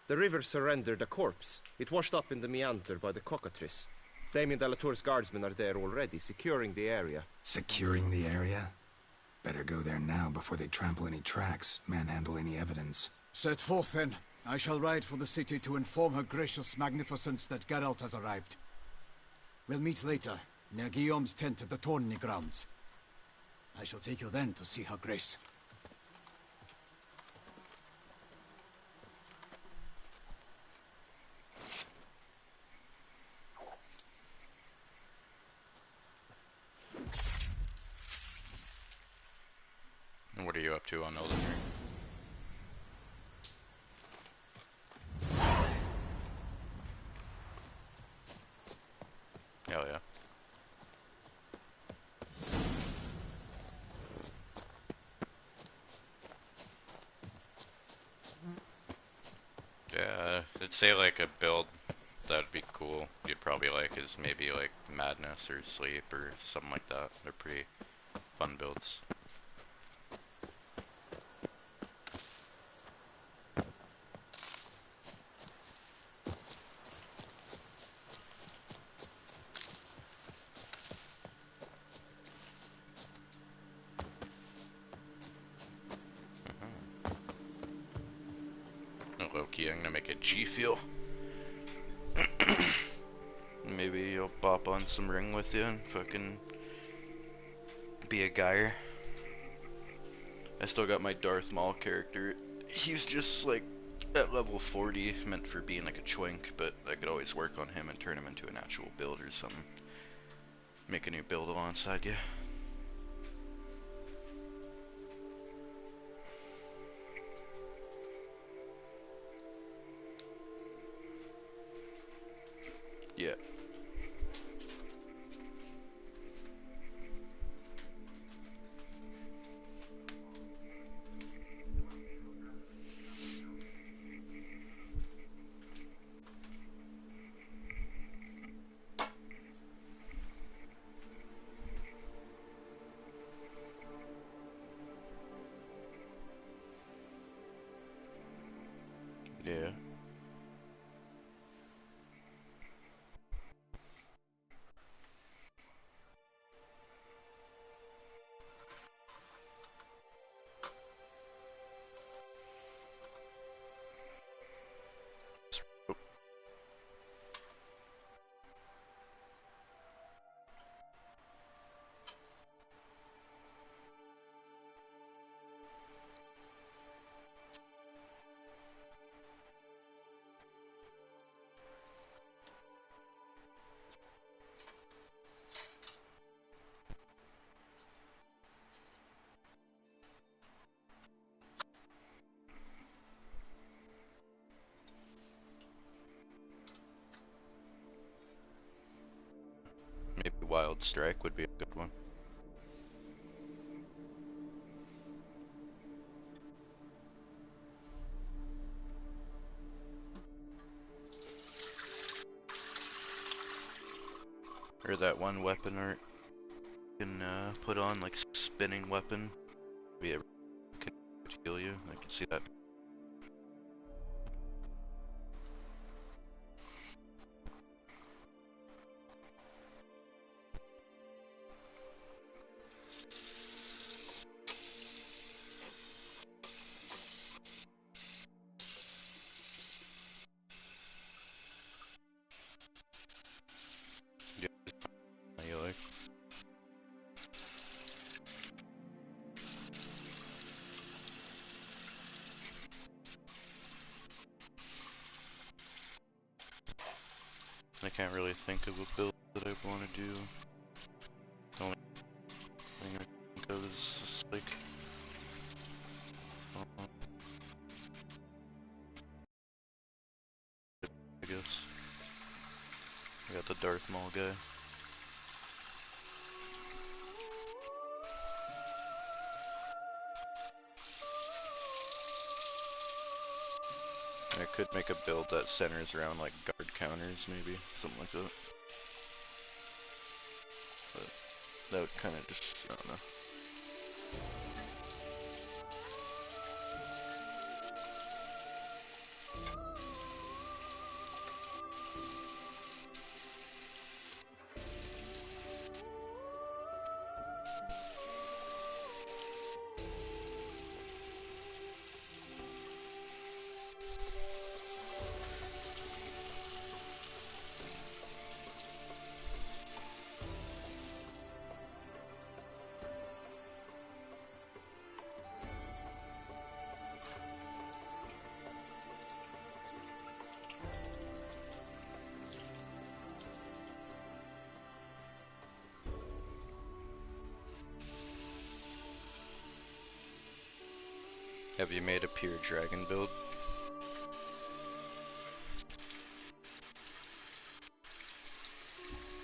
The river surrendered a corpse. It washed up in the meander by the cockatrice. Damien de la Tour's guardsmen are there already, securing the area. Securing the area? Better go there now before they trample any tracks, manhandle any evidence. Set forth then. I shall ride for the city to inform her gracious magnificence that Geralt has arrived. We'll meet later, near Guillaume's tent at the tourney grounds. I shall take you then to see her grace. And what are you up to on Elden Ring? Hell yeah. Yeah, I'd say like a build that'd be cool. You'd probably like is maybe like Madness or Sleep or something like that. They're pretty fun builds. Low-key, I'm gonna make a G-Fuel. Maybe you'll bop on some ring with you and fucking be a guyer. I still got my Darth Maul character. He's just like at level 40, meant for being like a chwink, but I could always work on him and turn him into an actual build or something. Make a new build alongside you. Yeah. Yeah. Maybe Wild Strike would be a good one. Or that one weapon art you can put on, like spinning weapon. Be able to heal you. I can see that. I can't really think of a build that I want to do. The only thing I think of is just like... I guess. I got the Darth Maul guy. I could make a build that centers around like guard counters, maybe something like that. But that would kind of just, I don't know. Have you made a pure dragon build?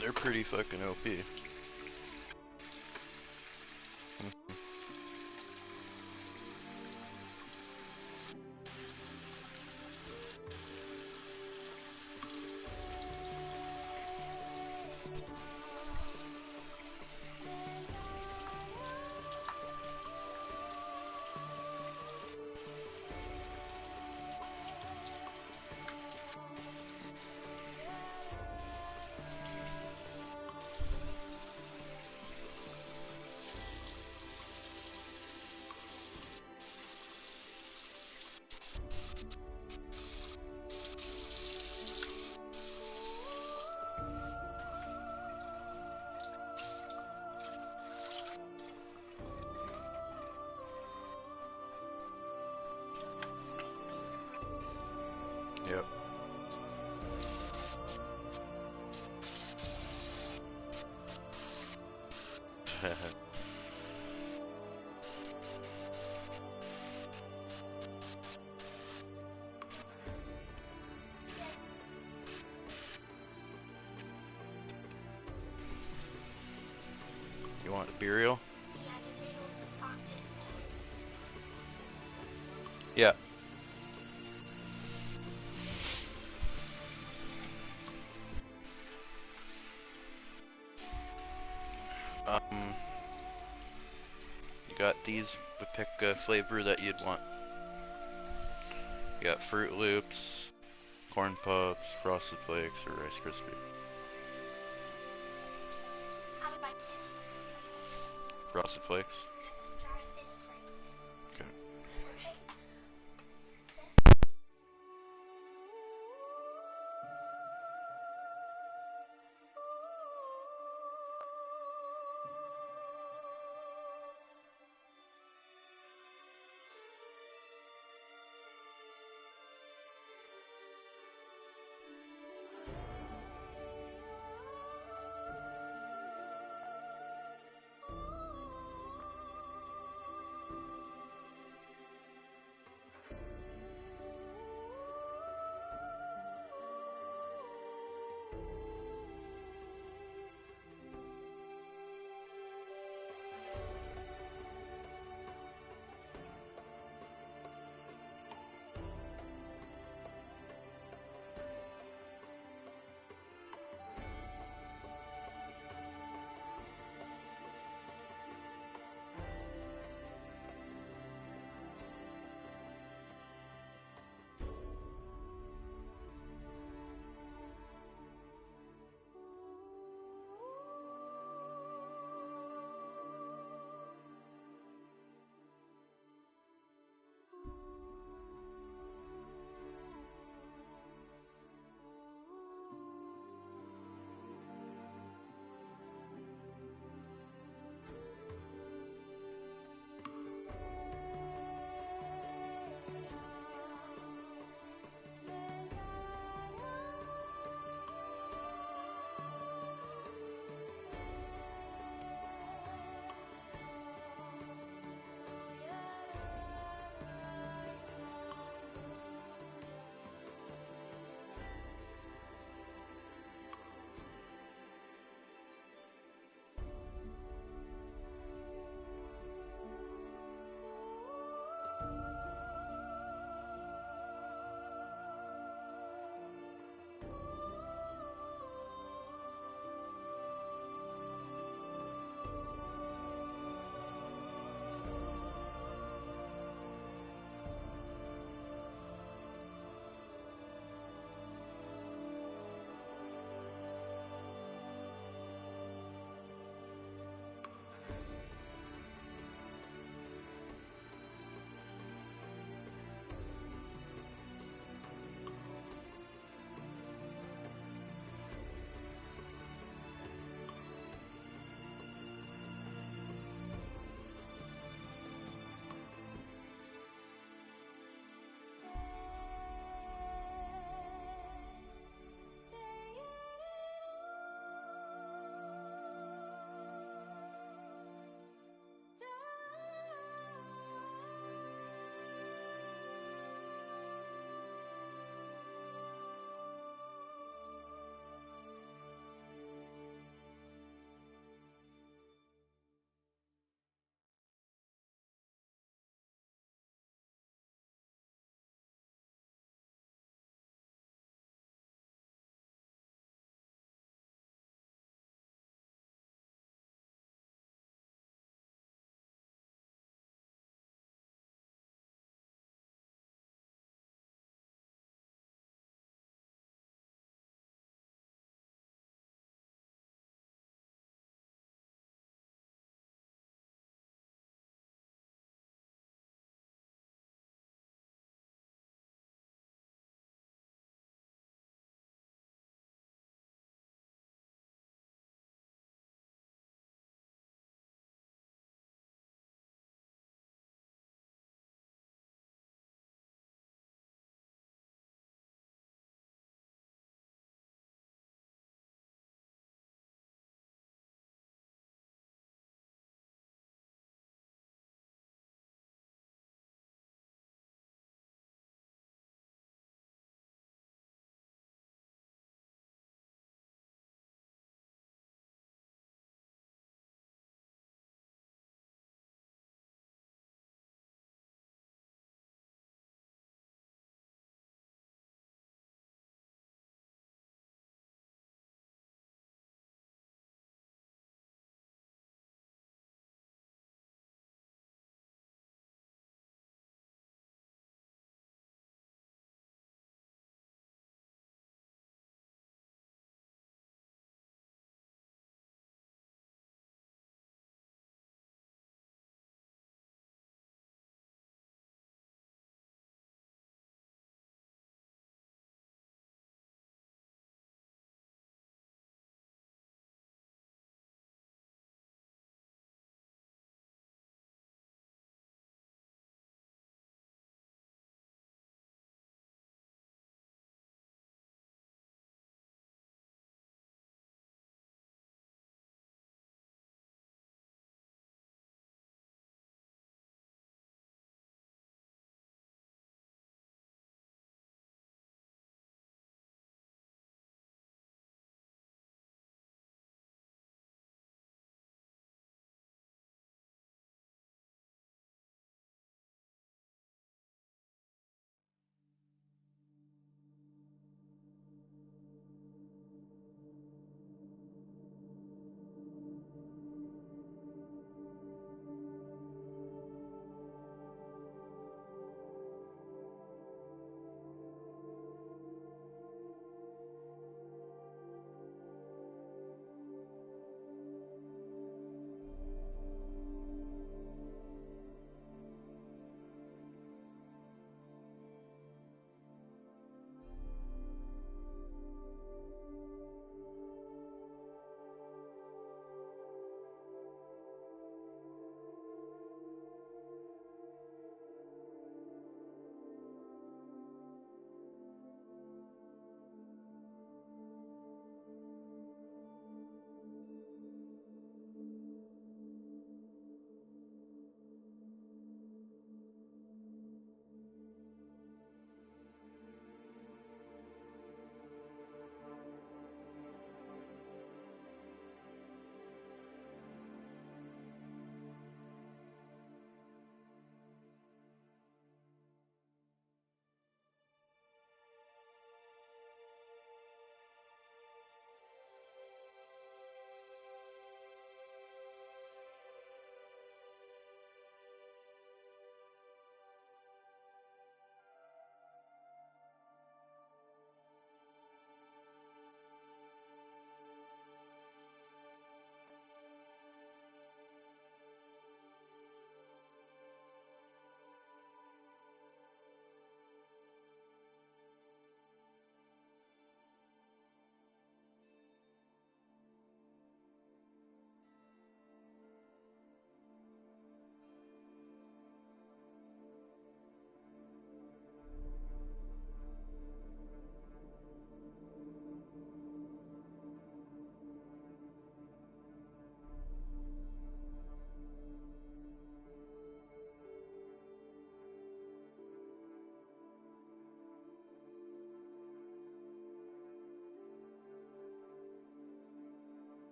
They're pretty fucking OP. Yep. You want burial? Yeah. You got these, but pick a flavor that you'd want. You got Fruit Loops, Corn Puffs, Frosted Flakes, or Rice Krispies. Frosted Flakes? Okay.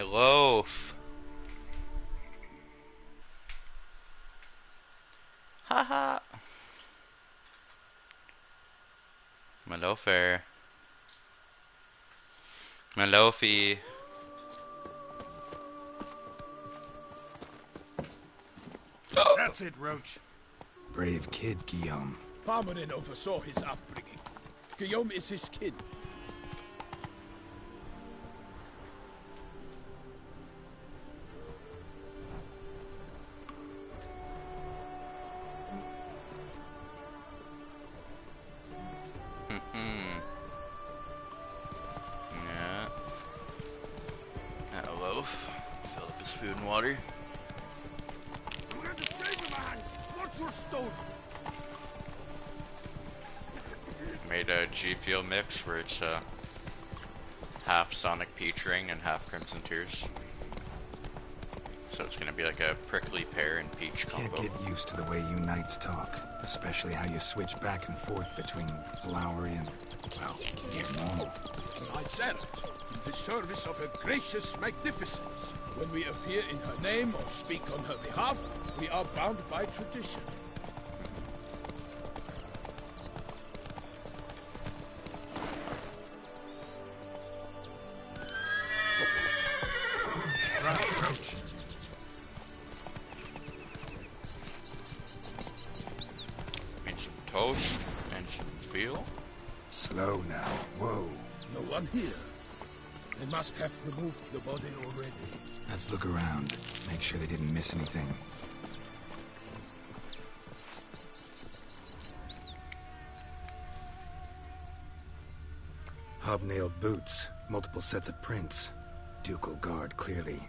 My loaf. Haha. My loafer. My loafy. That's it, Roach. Brave kid, Guillaume. Parmanin oversaw his upbringing. Guillaume is his kid. Yeah. Got a loaf. Fill up his food and water. I'm going to save him, hands. What's your stones? Made a G Fuel mix where it's half Sonic Peach Ring and half Crimson Tears. So it's gonna be like a prickly pear and peach combo. Can't get used to the way you knights talk, especially how you switch back and forth between flowery and, well, normal. Knights errant, in the service of her gracious magnificence. When we appear in her name or speak on her behalf, we are bound by tradition. Right, Roach. And some toast and some veal. Slow now. Whoa. No one here. They must have removed the body already. Let's look around. Make sure they didn't miss anything. Hobnailed boots. Multiple sets of prints. Ducal guard, clearly.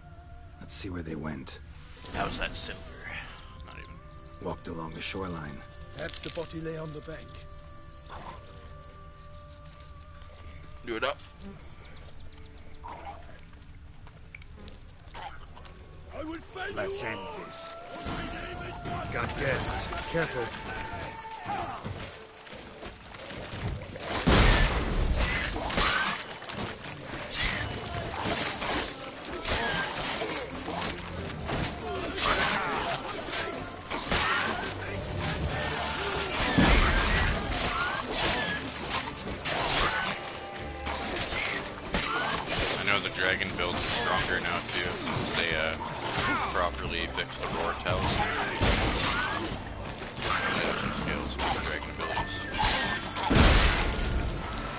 Let's see where they went. How's that silver? Not even. Walked along the shoreline. Perhaps the body lay on the bank. Do it up. I will find Let's end this. Got guests. Careful. I know the dragon build is stronger now too, since they properly fixed the roar towers. They have some skills with the dragon abilities.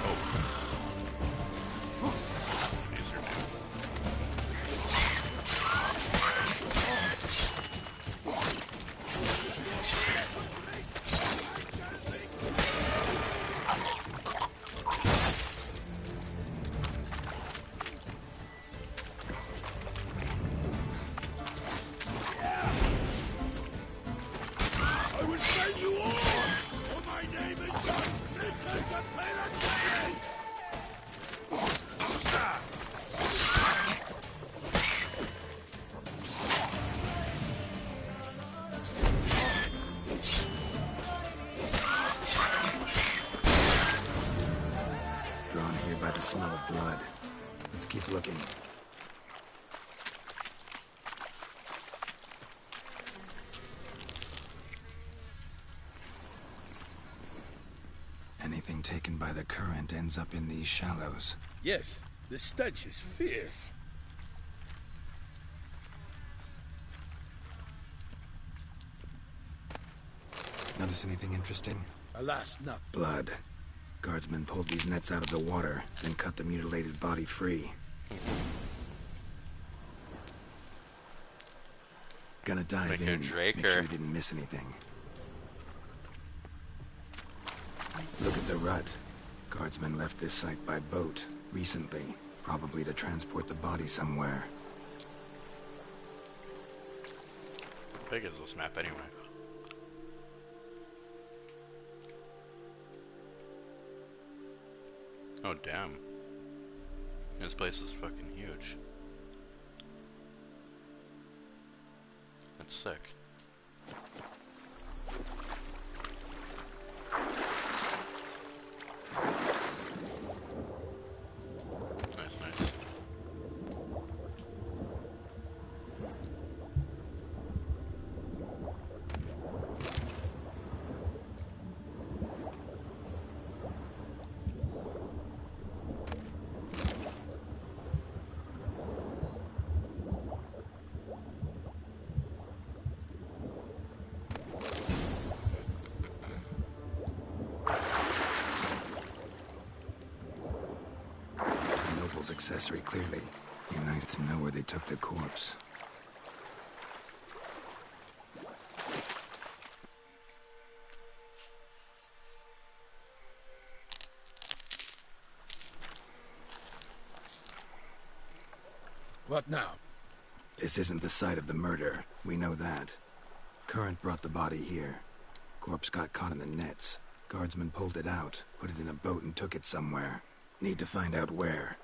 Oh. These are new. I will find you all! For my name is Richard the Pirate! Drawn here by the smell of blood. Let's keep looking. Anything taken by the current ends up in these shallows. Yes, the stench is fierce. Notice anything interesting? Alas, not. Blood. Guardsmen pulled these nets out of the water, then cut the mutilated body free. Gonna dive Like a in, make Draker. sure you didn't miss anything. Look at the rut. Guardsmen left this site by boat, recently, probably to transport the body somewhere. How big is this map anyway? Oh damn. This place is fucking huge. That's sick. Nice, nice. accessory, clearly. Be nice to know where they took the corpse. What now? This isn't the site of the murder. We know that. Current brought the body here. Corpse got caught in the nets. Guardsmen pulled it out, put it in a boat and took it somewhere. Need to find out where.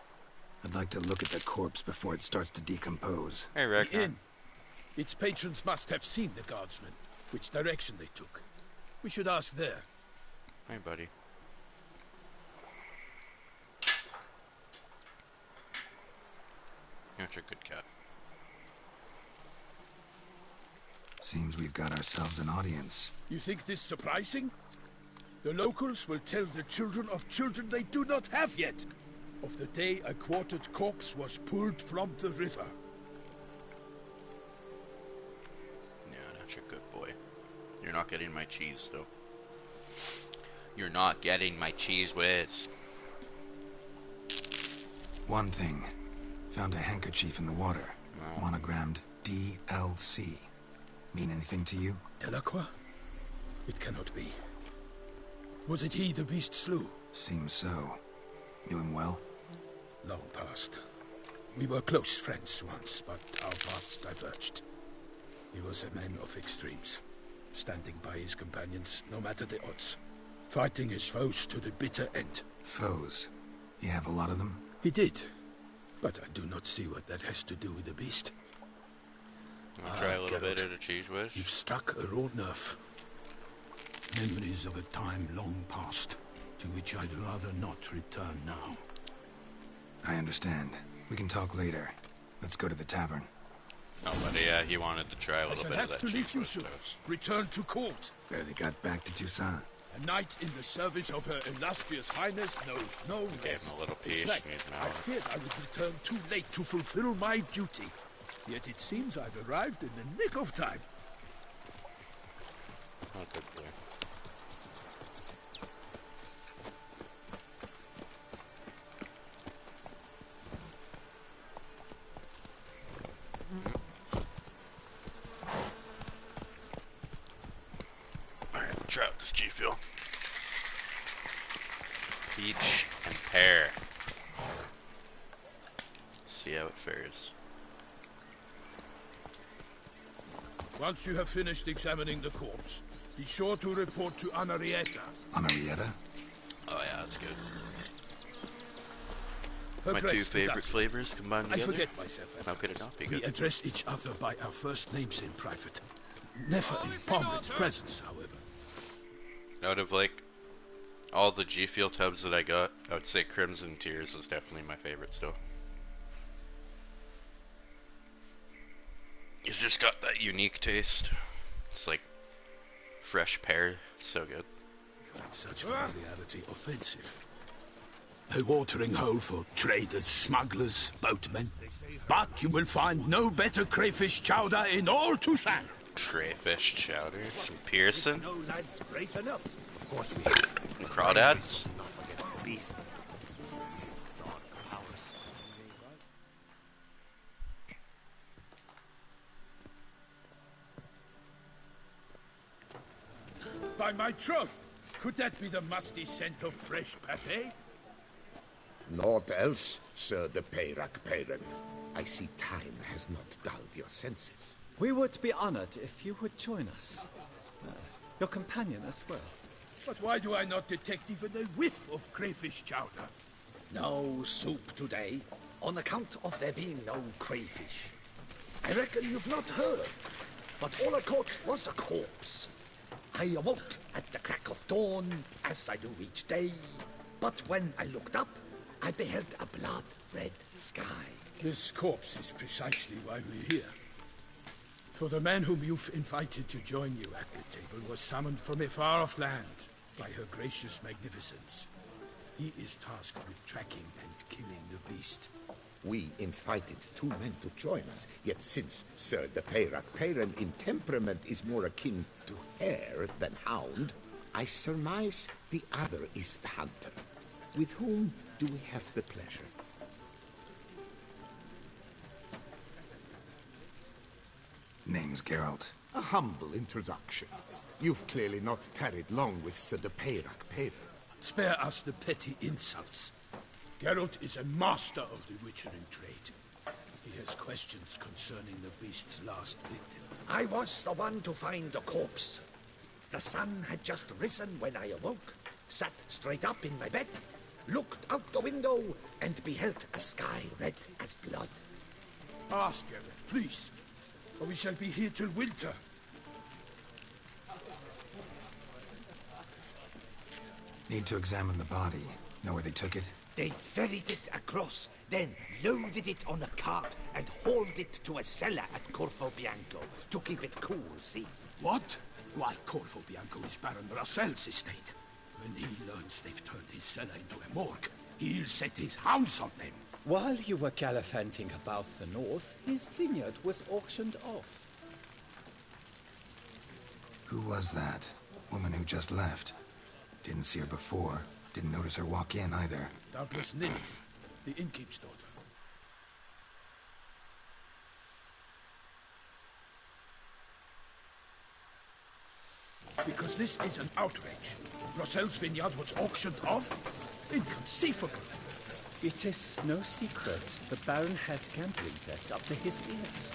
I'd like to look at the corpse before it starts to decompose. Hey, Rick. The inn. Its patrons must have seen the guardsmen, which direction they took. We should ask there. Hey, buddy. You're a good cat. Seems we've got ourselves an audience. You think this surprising? The locals will tell the children of children they do not have yet of the day a quartered corpse was pulled from the river. Yeah, that's a good boy. You're not getting my cheese, though. You're not getting my cheese whiz. One thing. Found a handkerchief in the water. Oh. Monogrammed DLC. Mean anything to you? Delacroix? It cannot be. Was it he the beast slew? Seems so. Knew him well? Long past. We were close friends once, but our paths diverged. He was a man of extremes, standing by his companions no matter the odds, fighting his foes to the bitter end. Foes? You have a lot of them? He did, but I do not see what that has to do with the beast. I'll try a little bit of the cheese whiz. You've struck a raw nerve. Memories of a time long past, to which I'd rather not return now. I understand. We can talk later. Let's go to the tavern. Oh, but yeah, he wanted to try a little bit of that. I shall have to leave you soon. Return to court. Barely got back to Toussaint. A knight in the service of her illustrious highness knows no rest. Gave him a little piece In fact, in his I mouth. feared I would return too late to fulfill my duty. Yet it seems I've arrived in the nick of time. Oh, good boy. Alright, try out this G Fuel. Peach and pear. See how it fares. Once you have finished examining the corpse, be sure to report to Anarietta. Anarietta? Oh yeah, that's good. Her My grace, two the favorite Duchess. flavors combined together. I forget myself. How could it not be We good? address each other by our first names in private. Never in Pomred's presence, however. Out of like all the G Fuel tubs that I got, I would say Crimson Tears is definitely my favorite still. It's just got that unique taste. It's like fresh pear, so good. Find such familiarity offensive. A watering hole for traders, smugglers, boatmen. But you will find no better crayfish chowder in all Toussaint. Crayfish chowder, some Pearson, No lads brave enough. Of course we have. crawdads. Enough against the beast. His dark powers. By my troth, could that be the musty scent of fresh pâté? Naught else, Sir de Peyrac Peyran. I see time has not dulled your senses. We would be honored if you would join us. Your companion as well. But why do I not detect even a whiff of crayfish chowder? No soup today, on account of there being no crayfish. I reckon you've not heard, but all I caught was a corpse. I awoke at the crack of dawn, as I do each day, but when I looked up, I beheld a blood-red sky. This corpse is precisely why we're here. For the man whom you've invited to join you at the table was summoned from a far-off land by her gracious magnificence. He is tasked with tracking and killing the beast. We invited two men to join us, yet since Sir de Peyrac Peyran in temperament is more akin to hare than hound, I surmise the other is the hunter. With whom do we have the pleasure? Name's Geralt. A humble introduction. You've clearly not tarried long with Sir de Peyrac Peyran. Spare us the petty insults. Geralt is a master of the witchering trade. He has questions concerning the beast's last victim. I was the one to find the corpse. The sun had just risen when I awoke, sat straight up in my bed, looked out the window, and beheld a sky red as blood. Ask Geralt, please, or we shall be here till winter. Need to examine the body. Know where they took it? They ferried it across, then loaded it on a cart and hauled it to a cellar at Corvo Bianco to keep it cool, see? What? Why, Corvo Bianco is Baron Russell's estate. When he learns they've turned his cellar into a morgue, he'll set his hounds on them. While you were gallivanting about the north, his vineyard was auctioned off. Who was that? Woman who just left. Didn't see her before. Didn't notice her walk in either. Doubtless Ninnis, the innkeep's daughter. Because this is an outrage. Roselle's vineyard was auctioned off? Inconceivable. It is no secret the Baron had gambling debts up to his ears.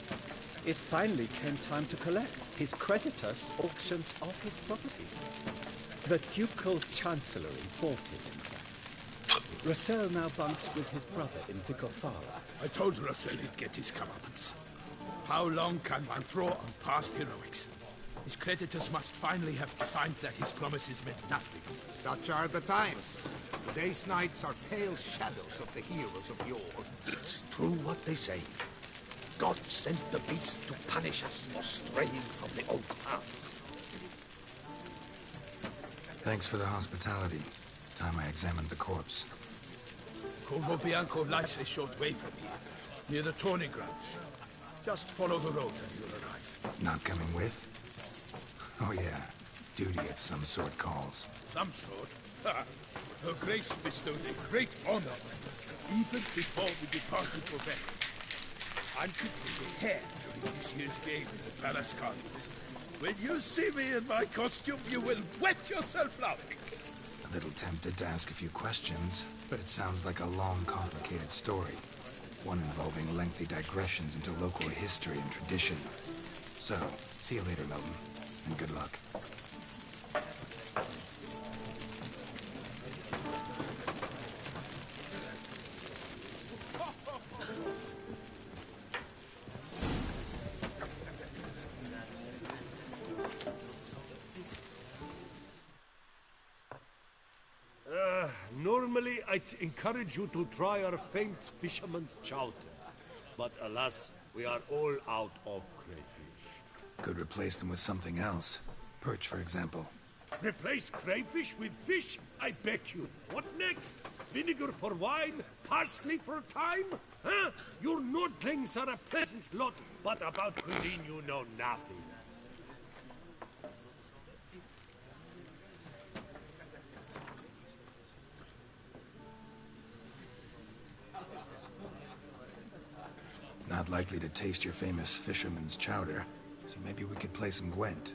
It finally came time to collect. His creditors auctioned off his property. The Ducal Chancellery bought it, in fact. Russell now bunks with his brother in Vico Fara. I told Russell he'd get his comeuppance. How long can one draw on past heroics? His creditors must finally have to find that his promises meant nothing. Such are the times. Today's knights are pale shadows of the heroes of yore. It's true what they say. God sent the beast to punish us for straying from the old paths. Thanks for the hospitality. Time I examined the corpse. Corvo Bianco lies a short way from here, near the tourney grounds. Just follow the road and you'll arrive. Not coming with? Oh yeah, duty of some sort calls. Some sort? Ha! Her Grace bestowed a great honor, even before we departed for bed. I'm to play the hair during this year's game in the Palace Gardens. When you see me in my costume, you will wet yourself laughing. A little tempted to ask a few questions, but it sounds like a long, complicated story. One involving lengthy digressions into local history and tradition. So, see you later, Milton, and good luck. Normally, I'd encourage you to try our famed fisherman's chowder. But alas, we are all out of crayfish. Could replace them with something else. Perch, for example. Replace crayfish with fish? I beg you. What next? Vinegar for wine? Parsley for thyme? Huh? Your nordlings are a pleasant lot, but about cuisine you know nothing. Not likely to taste your famous fisherman's chowder, so maybe we could play some Gwent.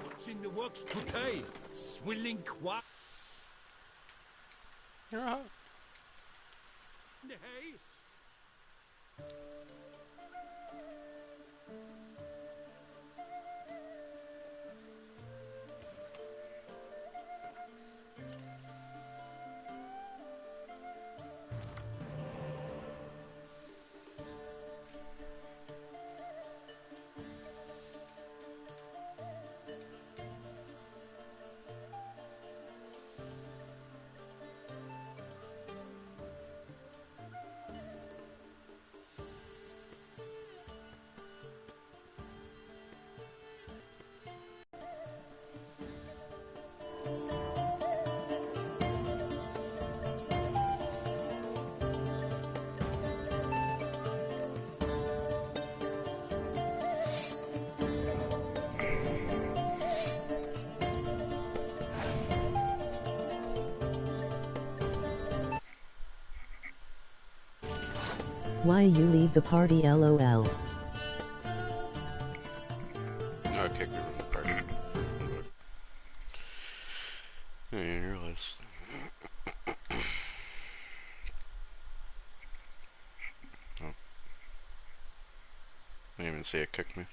What's in the works today? Swilling quack? You're out. Hey? Why you leave the party, lol. I didn't realize. Oh. I didn't even see it kick me.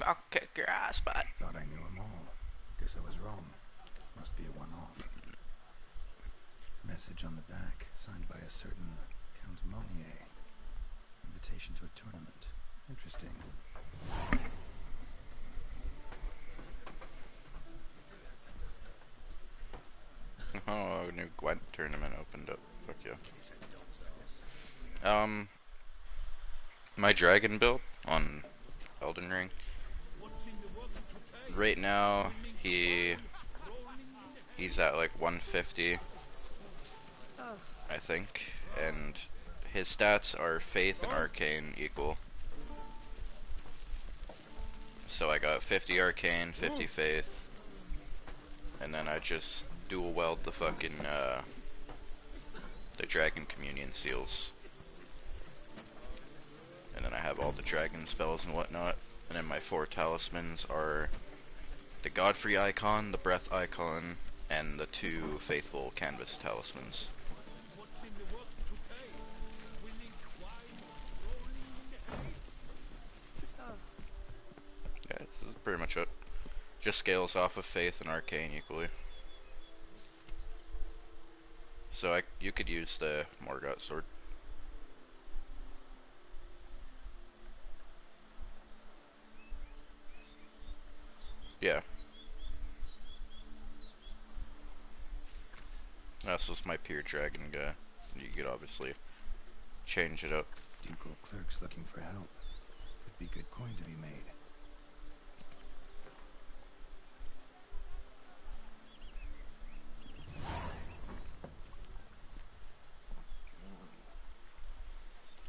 I'll kick your ass, bud. Thought I knew them all. Guess I was wrong. Must be a one-off. Message on the back, signed by a certain Count Monnier. Invitation to a tournament. Interesting. Oh, a new Gwent tournament opened up. Fuck yeah. My dragon build on Elden Ring. Right now, he's at like 150, I think, and his stats are Faith and Arcane equal. So I got 50 Arcane, 50 Faith, and then I just dual weld the fucking, the Dragon Communion seals. And then I have all the dragon spells and whatnot, and then my 4 talismans are the Godfrey icon, the Breath icon, and the 2 faithful canvas talismans. Yeah, this is pretty much it. Just scales off of Faith and Arcane equally. So you could use the Morgott sword. Yeah. This is my pure dragon guy. You could obviously change it up. Ducal clerks looking for help. Could be good coin to be made.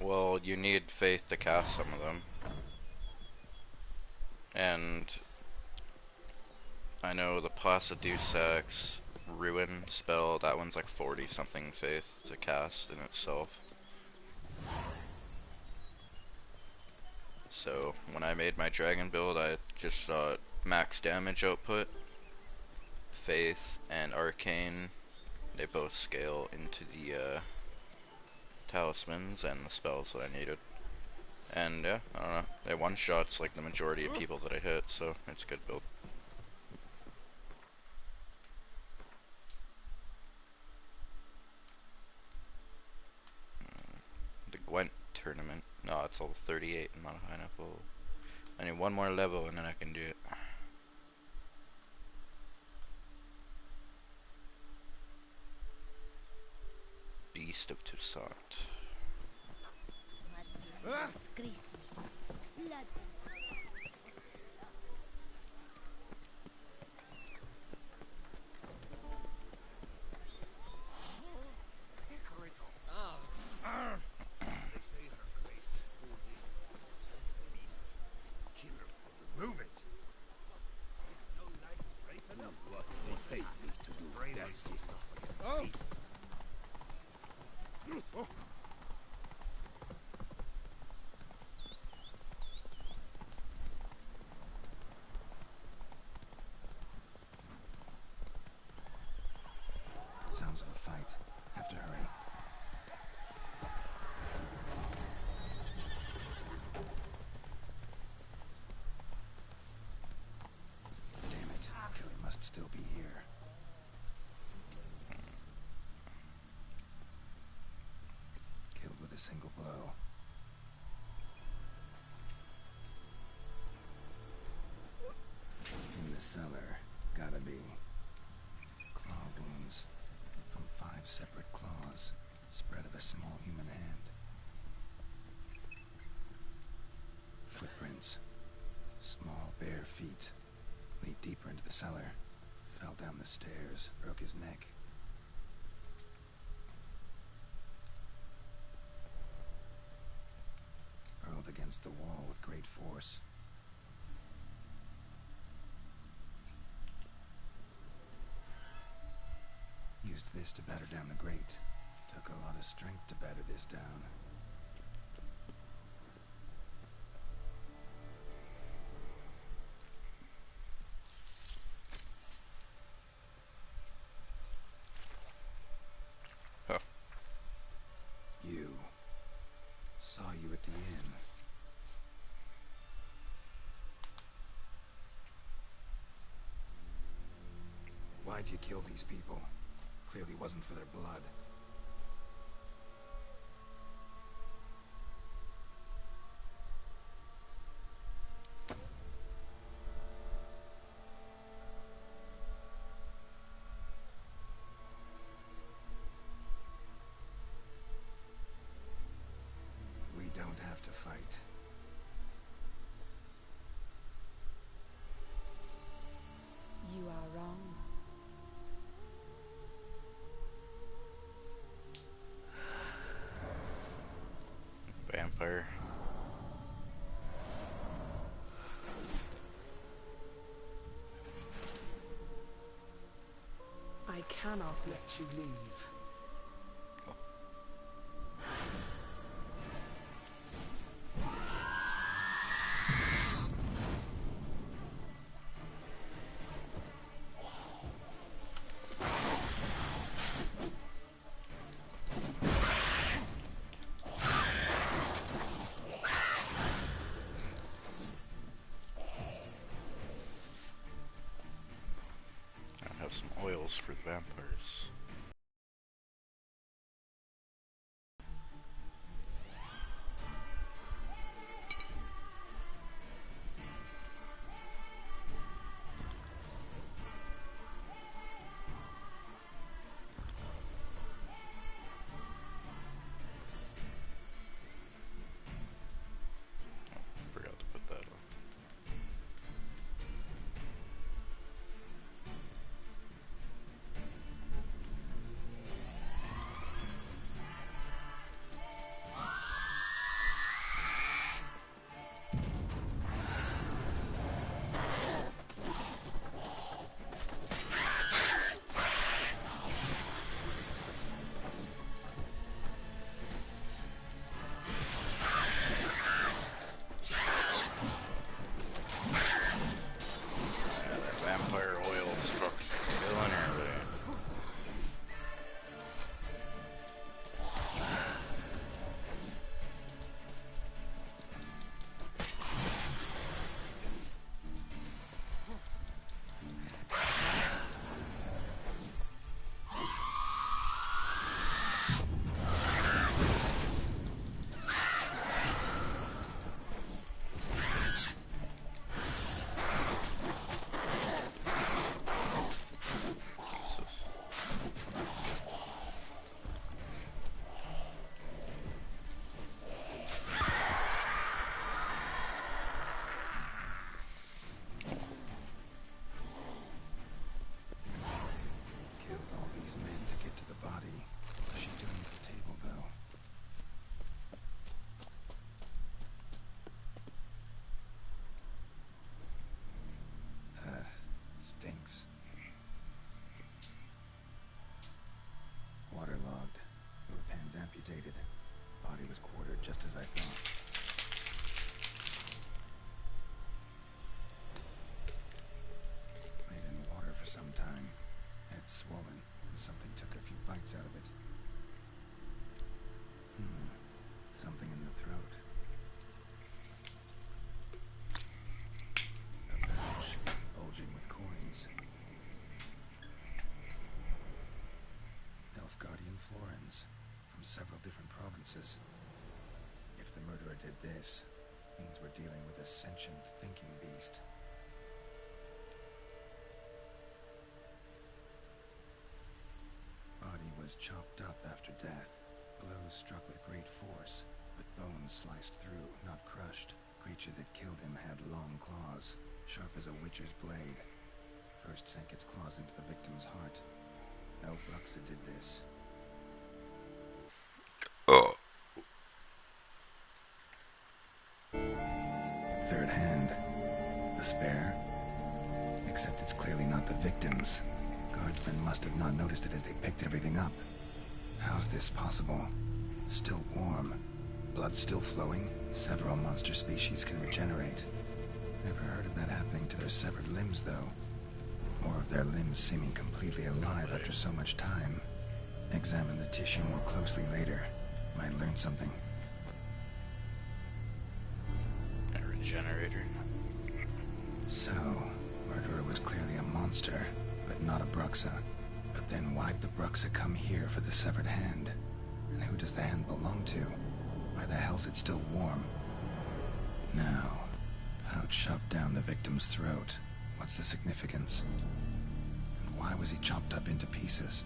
Well, you need faith to cast some of them. And I know the Placidusax Ruin spell, that one's like 40 something faith to cast in itself. So when I made my dragon build, I just thought max damage output, faith, and arcane. They both scale into the talismans and the spells that I needed. And yeah, I don't know, they one-shots like the majority of people that I hit, so it's a good build. The Gwent tournament. No, it's all 38 and not a high enough level. I need one more level and then I can do it. Beast of Toussaint. Move it! No knight's brave enough. What they paid me to do. Great action. Oh! Sounds of a fight. Have to hurry. Damn it. Kelly must still be here. Killed with a single blow. In the cellar. Gotta be. Claw wounds. From 5 separate claws. Spread of a small human hand. Footprints. Small bare feet. Lead deeper into the cellar. Fell down the stairs. Broke his neck. Hurled against the wall with great force. Used this to batter down the grate. Took a lot of strength to batter this down. Huh. You. Saw you at the inn. Why'd you kill these people? Clearly wasn't for their blood. We don't have to fight. You are wrong. Vampire. I cannot let you leave. I have some oils for the vampires. stinks. Waterlogged. Both hands amputated. Body was quartered just as I thought. Laid in water for some time. Head swollen, and something took a few bites out of it. Something in the throat. A pouch, bulging with coins. Elfguardian florins, from several different provinces. If the murderer did this, means we're dealing with a sentient thinking beast. Body was chopped up after death. Blows struck with great force, but bones sliced through, not crushed. Creature that killed him had long claws, sharp as a witcher's blade. First sank its claws into the victim's heart. No Bruxa did this. Third hand. The spare? Except it's clearly not the victim's. Guardsmen must have not noticed it as they picked everything up. How's this possible? Still warm. Blood still flowing? Several monster species can regenerate. Never heard of that happening to their severed limbs, though. Or of their limbs seeming completely alive after so much time. Examine the tissue more closely later. Might learn something. A regenerator. So, murderer was clearly a monster, but not a Bruxa. But then why'd the Bruxa come here for the severed hand? And who does the hand belong to? Why the hell's it still warm? Now, pouch shoved down the victim's throat. What's the significance? And why was he chopped up into pieces?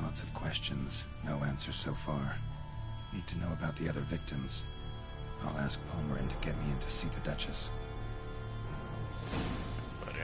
Lots of questions, no answers so far. Need to know about the other victims. I'll ask Palmerin to get me in to see the Duchess. Buddy.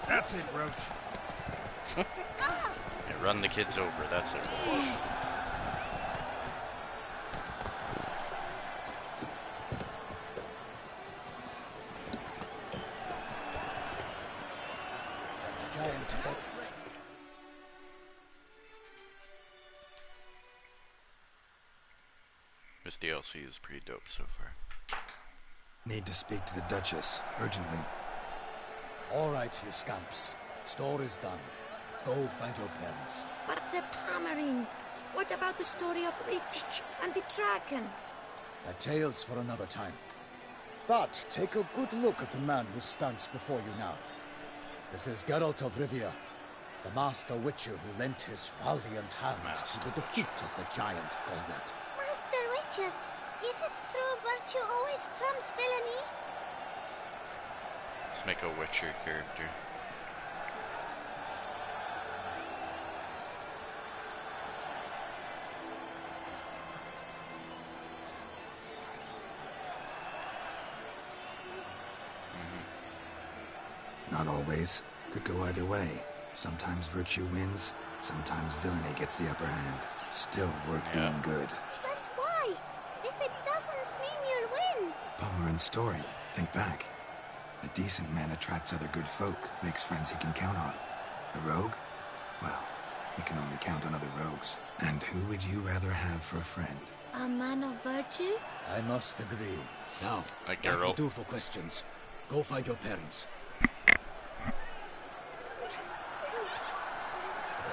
That's it, Roach. Yeah, run the kids over, that's it. Giant. This DLC is pretty dope so far. Need to speak to the Duchess, urgently. All right, you scamps. Story's done. Go find your parents. But Sir Palmerin, what about the story of Rittik and the dragon? The tale's for another time. But take a good look at the man who stands before you now. This is Geralt of Rivia, the master witcher who lent his valiant hand to the defeat of the giant Goliath. Master Witcher, is it true virtue always trumps villainy? Let's make a Witcher character. Not always. Could go either way. Sometimes virtue wins, sometimes villainy gets the upper hand. Still worth being good. But why? If it doesn't mean you'll win. Palmerin's story. Think back. A decent man attracts other good folk, makes friends he can count on. A rogue? Well, he can only count on other rogues. And who would you rather have for a friend? A man of virtue? I must agree. Now, that will do for questions. Go find your parents.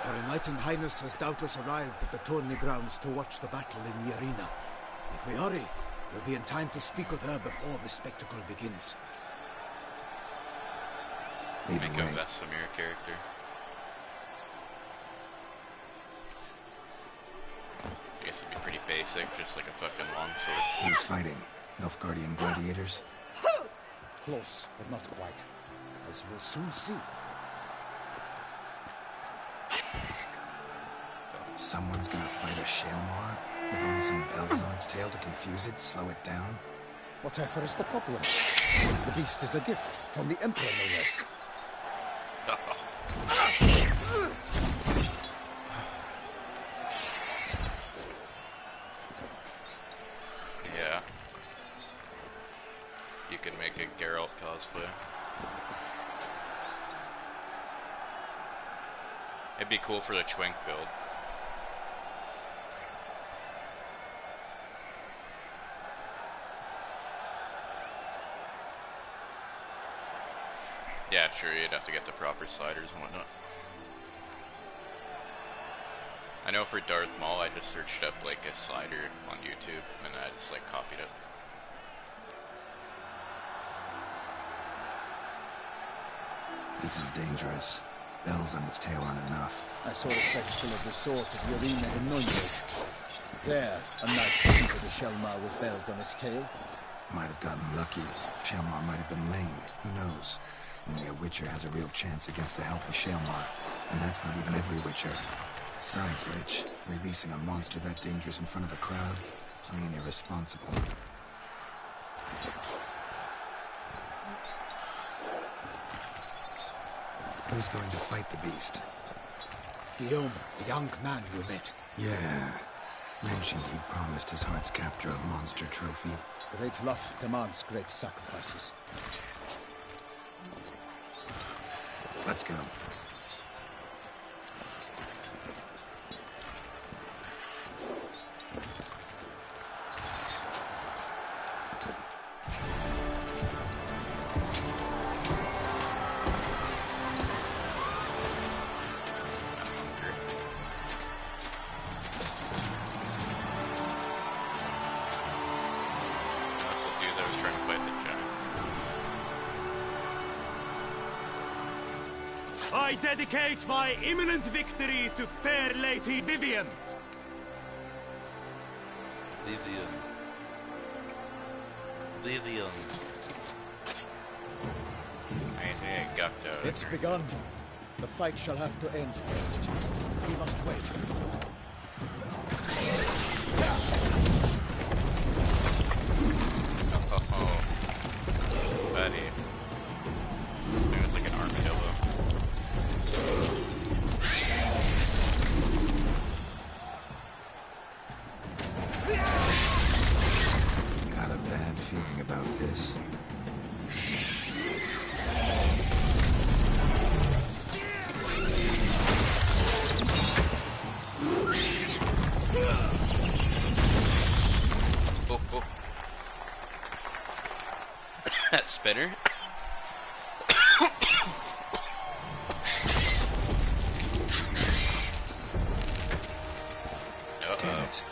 Her Enlightened Highness has doubtless arrived at the tourney grounds to watch the battle in the arena. If If we hurry, we'll be in time to speak with her before the spectacle begins. Make a Vesemir character. I guess it'd be pretty basic, just like a fucking longsword. Who's fighting? Nilfgaardian gladiators? Close, but not quite. As we'll soon see. Someone's gonna fight a Shaelmar with only some bells on its tail to confuse it, slow it down? Whatever is the problem? The beast is a gift from the Emperor, no less. Yeah. You could make a Geralt cosplay. It'd be cool for the Twink build. Yeah, sure, you'd have to get the proper sliders and whatnot. I know for Darth Maul, I just searched up like a slider on YouTube, and I just like copied it. This is dangerous. Bells on its tail aren't enough. I saw a spectacle of the sort at the arena in Nuremberg. There, a knight flew to the Shaelmar with bells on its tail. Might have gotten lucky. Shaelmar might have been lame. Who knows? Only a Witcher has a real chance against a healthy Shaelmar. And that's not even every Witcher. Besides which, releasing a monster that dangerous in front of a crowd, plain irresponsible. Who's going to fight the beast? Guillaume, the young man you met. Yeah. Mentioned he promised his heart's capture a monster trophy. Great love demands great sacrifices. Let's go. I dedicate my imminent victory to fair Lady Vivian. Vivian. I got out. It's begun. The fight shall have to end first. We must wait. Oh, buddy. There's like an armadillo. Got a bad feeling about this. Oh. That spinner. Damn it.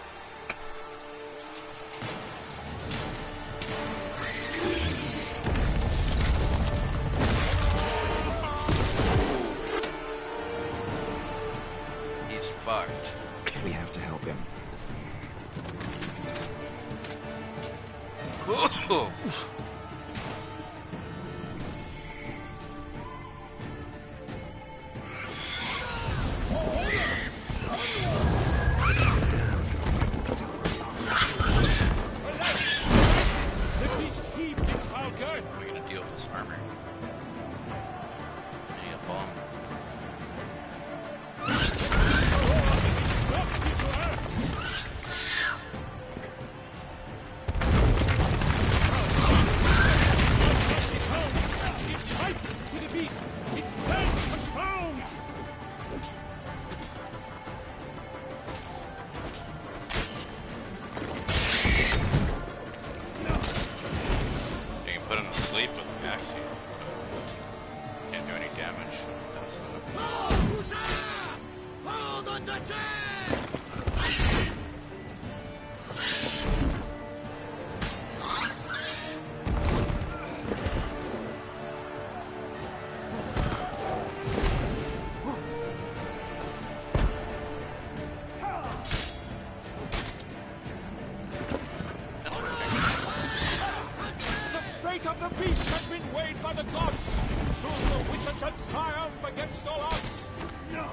He's fucked. We have to help him. Oh. How are we gonna deal with this armor? I need a bomb. The beast has been weighed by the gods. Soon the witcher shall triumph against all odds. No.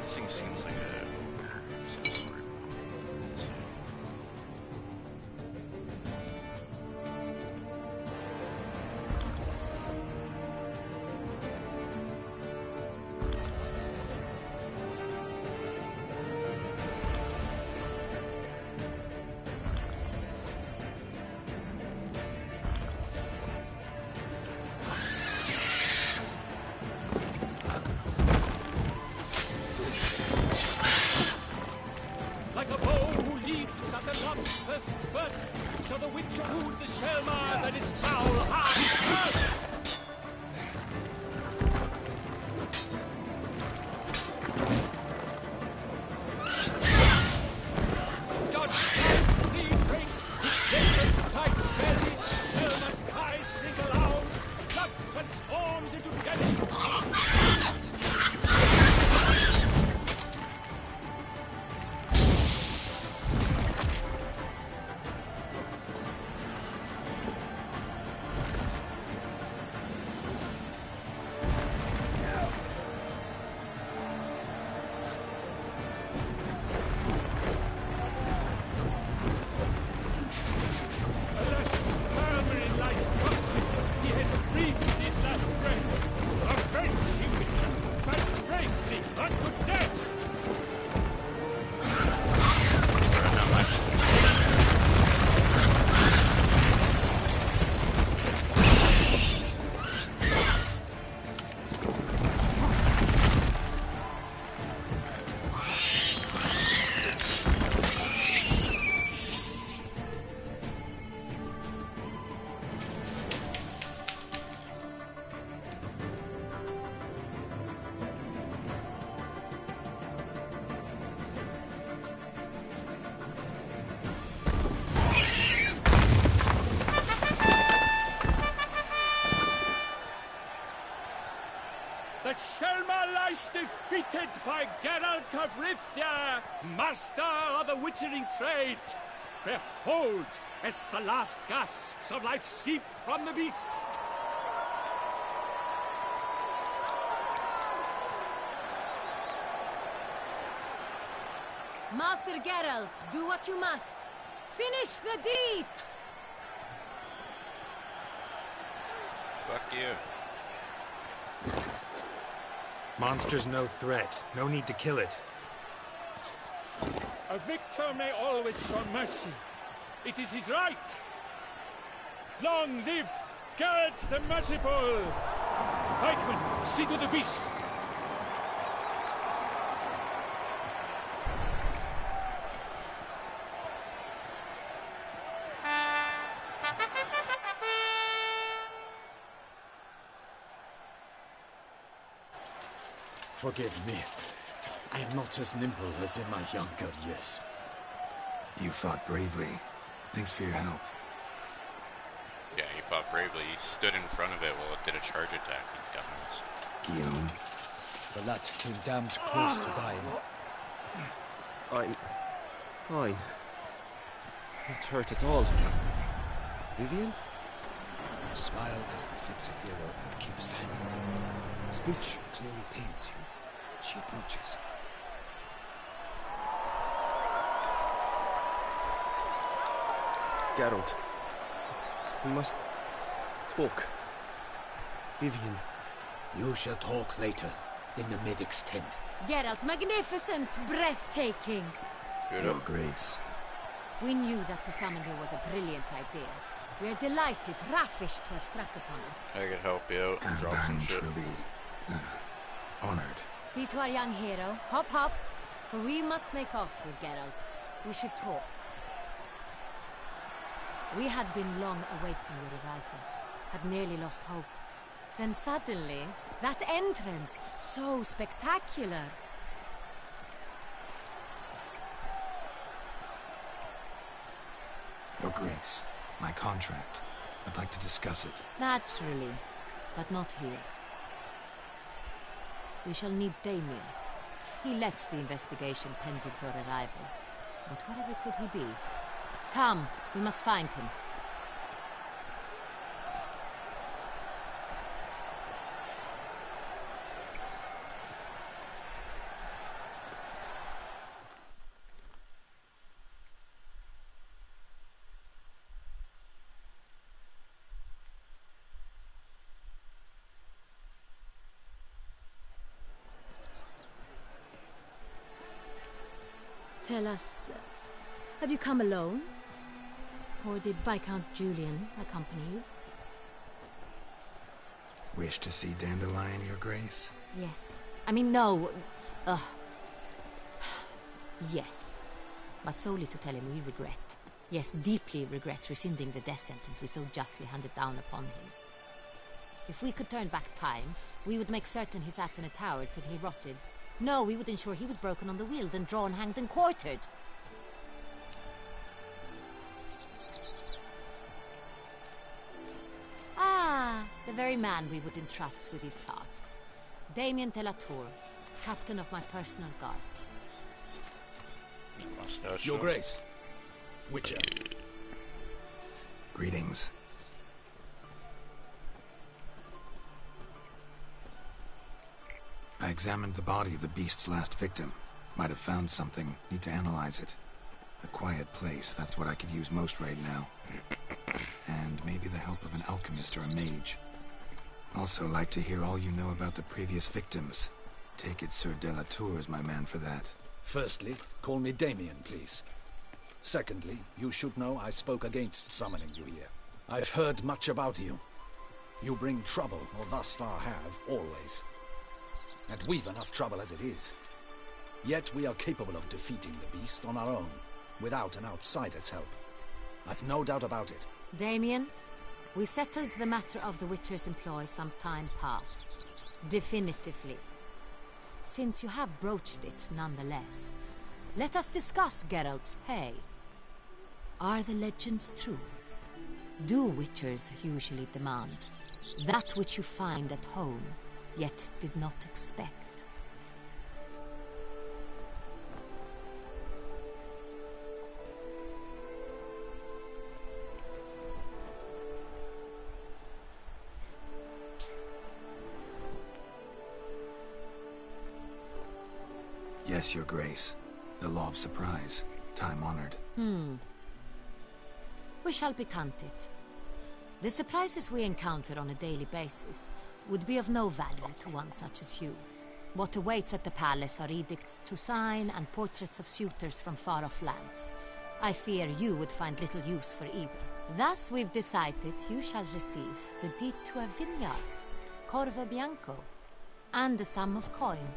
This thing seems like some sort. Like a bow who leaps at the love's first spurt, so the witcher wooed the Shelmar that its foul heart served. Dodge strikes, clean breaks, its laser strikes belly, Shelmar's cries shrink aloud, blood transforms into jelly. was defeated by Geralt of Rivia, master of the witchering trade. Behold, as the last gasps of life seep from the beast. Master Geralt, do what you must. Finish the deed! Fuck you. Monster's no threat. No need to kill it. A victor may always show mercy. It is his right. Long live Geralt the Merciful! Pikeman, see to the beast. Forgive me. I am not as nimble as in my younger years. You fought bravely. Thanks for your help. Yeah, he fought bravely. He stood in front of it while it did a charge attack. He's got this. Guillaume. The lad came damned close to dying. I'm fine. Not hurt at all. Vivian? Smile as befits a hero and keep silent. Speech clearly pains you. She approaches. Geralt. We must talk. Vivian. You shall talk later, in the medic's tent. Geralt, magnificent, breathtaking. Your Grace. We knew that to summon you was a brilliant idea. We are delighted, ravished to have struck upon it. I could help you out and drop some I'm shit. truly honored. See to our young hero. Hop, hop. For we must make off with Geralt. We should talk. We had been long awaiting your arrival. Had nearly lost hope. Then suddenly, that entrance, so spectacular. Your Grace, my contract. I'd like to discuss it. Naturally, but not here. We shall need Damien. He led the investigation pending your arrival. But whatever could he be? Come, we must find him. Tell us, have you come alone? Or did Viscount Julian accompany you? Wish to see Dandelion, Your Grace? Yes. I mean, no. Yes. But solely to tell him we regret. Yes, deeply regret rescinding the death sentence we so justly handed down upon him. If we could turn back time, we would make certain he sat in a tower till he rotted. No, we would ensure he was broken on the wheel, then drawn, hanged, and quartered. Ah, the very man we would entrust with these tasks. Damien de la Tour, captain of my personal guard. Your Grace. Witcher. Greetings. I examined the body of the beast's last victim. Might have found something. Need to analyze it. A quiet place, that's what I could use most right now. And maybe the help of an alchemist or a mage. Also like to hear all you know about the previous victims. Take it Sir de la Tour is my man for that. Firstly, call me Damien, please. Secondly, you should know I spoke against summoning you here. I've heard much about you. You bring trouble, or thus far have, always. And we've enough trouble as it is. Yet we are capable of defeating the beast on our own, without an outsider's help. I've no doubt about it. Damien, we settled the matter of the Witcher's employ some time past. Definitively. Since you have broached it nonetheless, let us discuss Geralt's pay. Are the legends true? Do Witchers usually demand that which you find at home, yet did not expect? Yes, Your Grace. The law of surprise. Time-honored. We shall becant it. The surprises we encounter on a daily basis would be of no value to one such as you. What awaits at the palace are edicts to sign and portraits of suitors from far-off lands. I fear you would find little use for either. Thus we've decided you shall receive the deed to a vineyard, Corvo Bianco, and a sum of coin.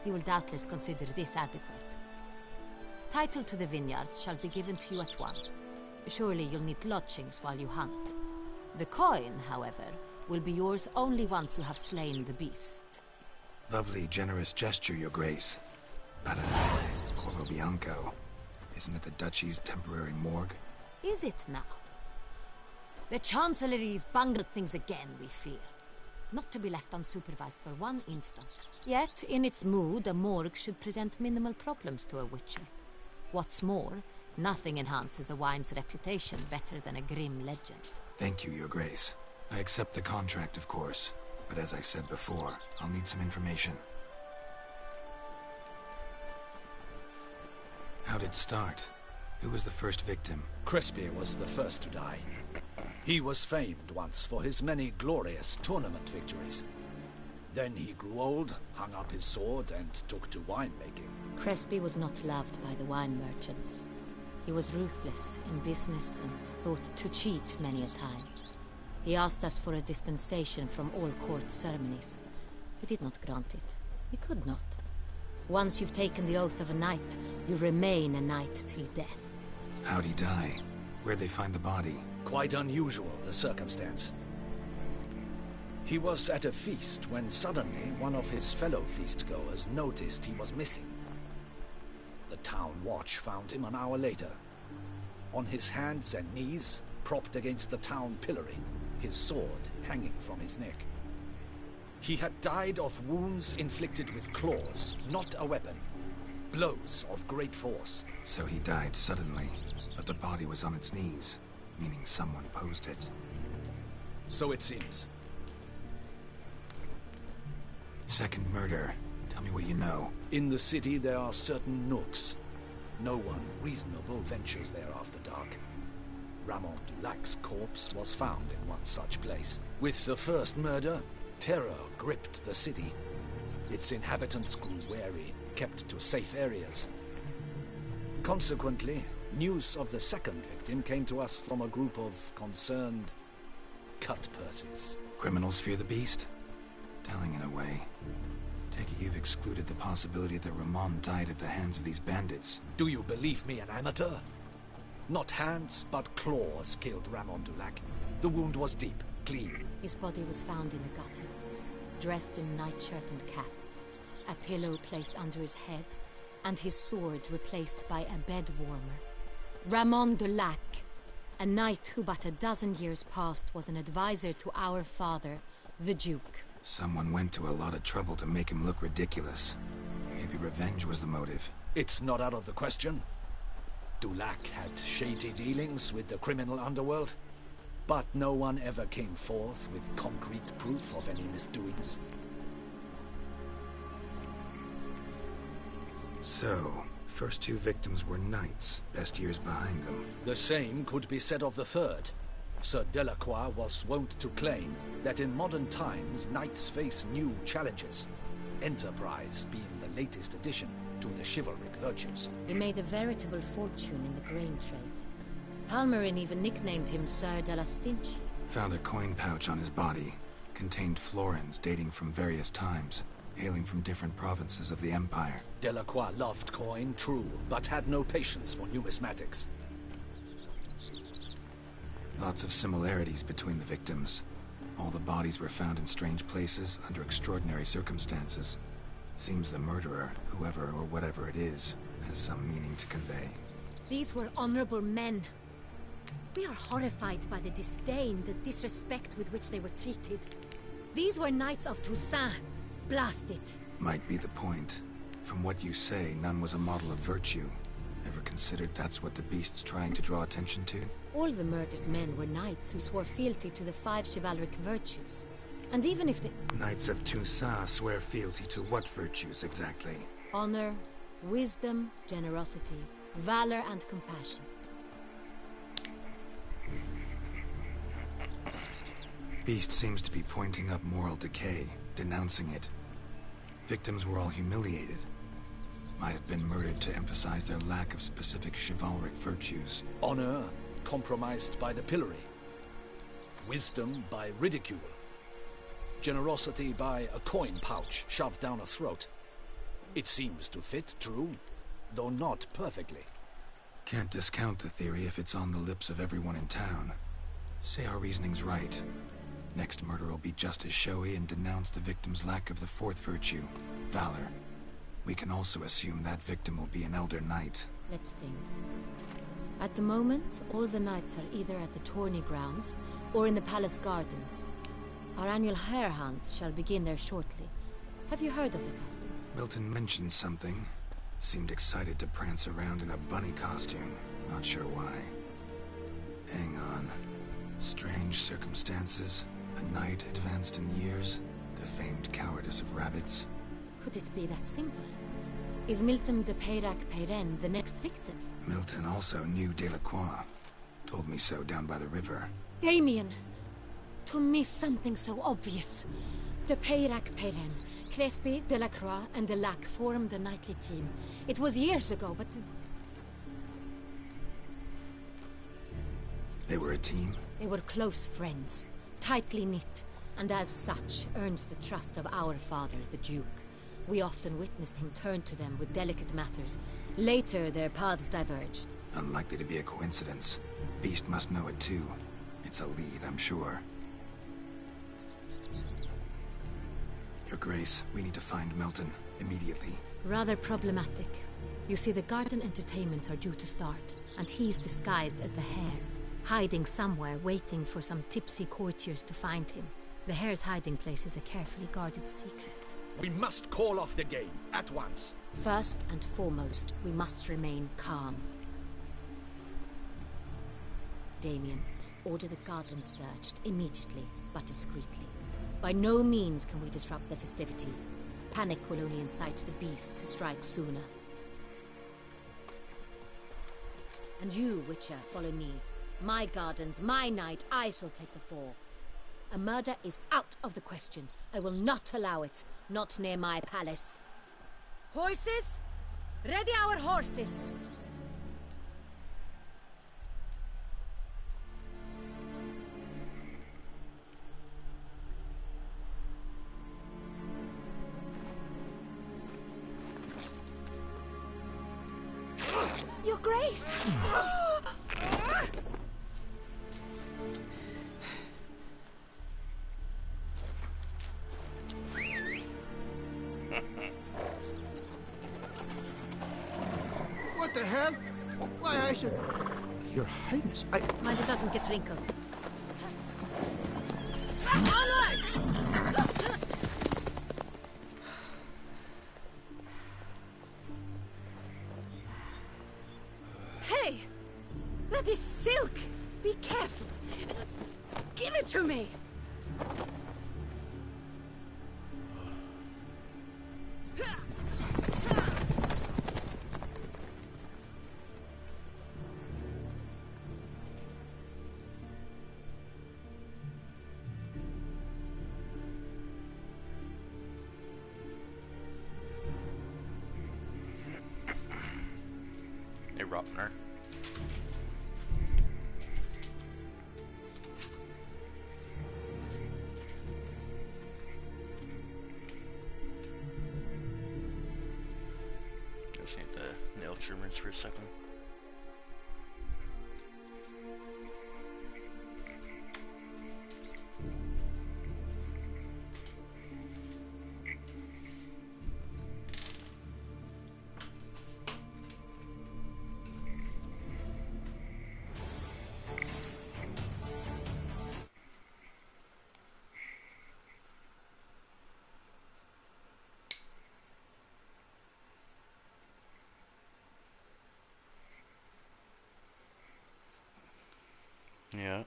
You will doubtless consider this adequate. Title to the vineyard shall be given to you at once. Surely you'll need lodgings while you hunt. The coin, however, will be yours only once you have slain the beast. Lovely, generous gesture, Your Grace. But, Corvo Bianco, isn't it the Duchy's temporary morgue? Is it now? The Chancellery's bungled things again, we fear. Not to be left unsupervised for one instant. Yet, in its mood, a morgue should present minimal problems to a witcher. What's more, nothing enhances a wine's reputation better than a grim legend. Thank you, Your Grace. I accept the contract, of course. But as I said before, I'll need some information. How'd it start? Who was the first victim? Crespi was the first to die. He was famed once for his many glorious tournament victories. Then he grew old, hung up his sword, and took to winemaking. Crespi was not loved by the wine merchants. He was ruthless in business and thought to cheat many a time. He asked us for a dispensation from all court ceremonies. We did not grant it. We could not. Once you've taken the oath of a knight, you remain a knight till death. How'd he die? Where'd they find the body? Quite unusual, the circumstance. He was at a feast when suddenly one of his fellow feastgoers noticed he was missing. The town watch found him an hour later. On his hands and knees, propped against the town pillory, his sword hanging from his neck. He had died of wounds inflicted with claws, not a weapon. Blows of great force. So he died suddenly, but the body was on its knees, meaning someone posed it. So it seems. Second murder. Tell me what you know. In the city there are certain nooks. No one reasonable ventures there after dark. Ramon Dulac's corpse was found in one such place. With the first murder, terror gripped the city. Its inhabitants grew wary, kept to safe areas. Consequently, news of the second victim came to us from a group of concerned cut-purses. Criminals fear the beast? Telling in a way. Take it you've excluded the possibility that Ramon died at the hands of these bandits. Do you believe me an amateur? Not hands, but claws killed Ramon Dulac. The wound was deep, clean. His body was found in the gutter, dressed in nightshirt and cap, a pillow placed under his head, and his sword replaced by a bed warmer. Ramon Dulac, a knight who but a dozen years past was an advisor to our father, the Duke. Someone went to a lot of trouble to make him look ridiculous. Maybe revenge was the motive. It's not out of the question. Dulac had shady dealings with the criminal underworld, but no one ever came forth with concrete proof of any misdoings. So, first two victims were knights, best years behind them. The same could be said of the third. Sir Delacroix was wont to claim that in modern times knights face new challenges, enterprise being the latest addition to the chivalric virtues. He made a veritable fortune in the grain trade. Palmerin even nicknamed him Sir de la Stinchi. Found a coin pouch on his body. Contained florins dating from various times, hailing from different provinces of the Empire. Delacroix loved coin, true, but had no patience for numismatics. Lots of similarities between the victims. All the bodies were found in strange places under extraordinary circumstances. Seems the murderer, whoever or whatever it is, has some meaning to convey. These were honorable men. We are horrified by the disdain, the disrespect with which they were treated. These were knights of Toussaint. Blast it. Might be the point. From what you say, none was a model of virtue. Ever considered that's what the beast's trying to draw attention to? All the murdered men were knights who swore fealty to the 5 chivalric virtues. And even if the Knights of Toussaint swear fealty to what virtues exactly? honor, Wisdom, generosity, valor, and compassion. Beast seems to be pointing up moral decay, denouncing it. Victims were all humiliated. Might have been murdered to emphasize their lack of specific chivalric virtues. Honor compromised by the pillory. Wisdom by ridicule. Generosity by a coin pouch shoved down a throat. It seems to fit, true, though not perfectly. Can't discount the theory if it's on the lips of everyone in town. Say our reasoning's right. Next murder will be just as showy and denounce the victim's lack of the fourth virtue, valor. We can also assume that victim will be an elder knight. Let's think. At the moment, all the knights are either at the tourney grounds or in the palace gardens. Our annual hare hunt shall begin there shortly. Have you heard of the custom? Milton mentioned something. Seemed excited to prance around in a bunny costume. Not sure why. Hang on. Strange circumstances. A knight advanced in years. The famed cowardice of rabbits. Could it be that simple? Is Milton de Peyrac Peyren the next victim? Milton also knew Delacroix. Told me so down by the river. Damien! To miss something so obvious. De Peyrac Peyren, Crespi, Delacroix, and Delac formed a knightly team. It was years ago, but... They were a team? They were close friends, tightly knit, and as such earned the trust of our father, the Duke. We often witnessed him turn to them with delicate matters. Later, their paths diverged. Unlikely to be a coincidence. Beast must know it too. It's a lead, I'm sure. Your Grace, we need to find Milton, immediately. Rather problematic. You see, the garden entertainments are due to start, and he's disguised as the hare, hiding somewhere, waiting for some tipsy courtiers to find him. The hare's hiding place is a carefully guarded secret. We must call off the game, at once. First and foremost, we must remain calm. Damien, order the garden searched immediately, but discreetly. By no means can we disrupt the festivities. Panic will only incite the beast to strike sooner. And you, Witcher, follow me. My gardens, my night, I shall take the fall. A murder is out of the question. I will not allow it. Not near my palace. Horses? Ready our horses! Your Grace! What the hell? Why, I should... Your Highness, Mind it doesn't get wrinkled. Onward! Hey! That is silk! Be careful! Give it to me! Hey, Rotner. Just need to nail trimmers for a second. Yeah.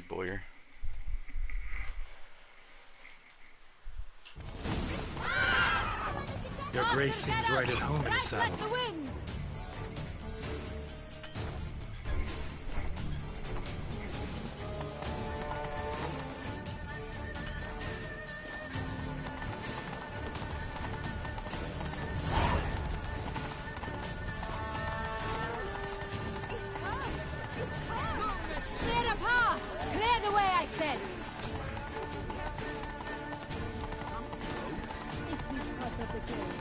Boyer. Your grace seems right at home in the saddle. Like the wind. Clear the path! Clear the way, I said! If we've caught up again.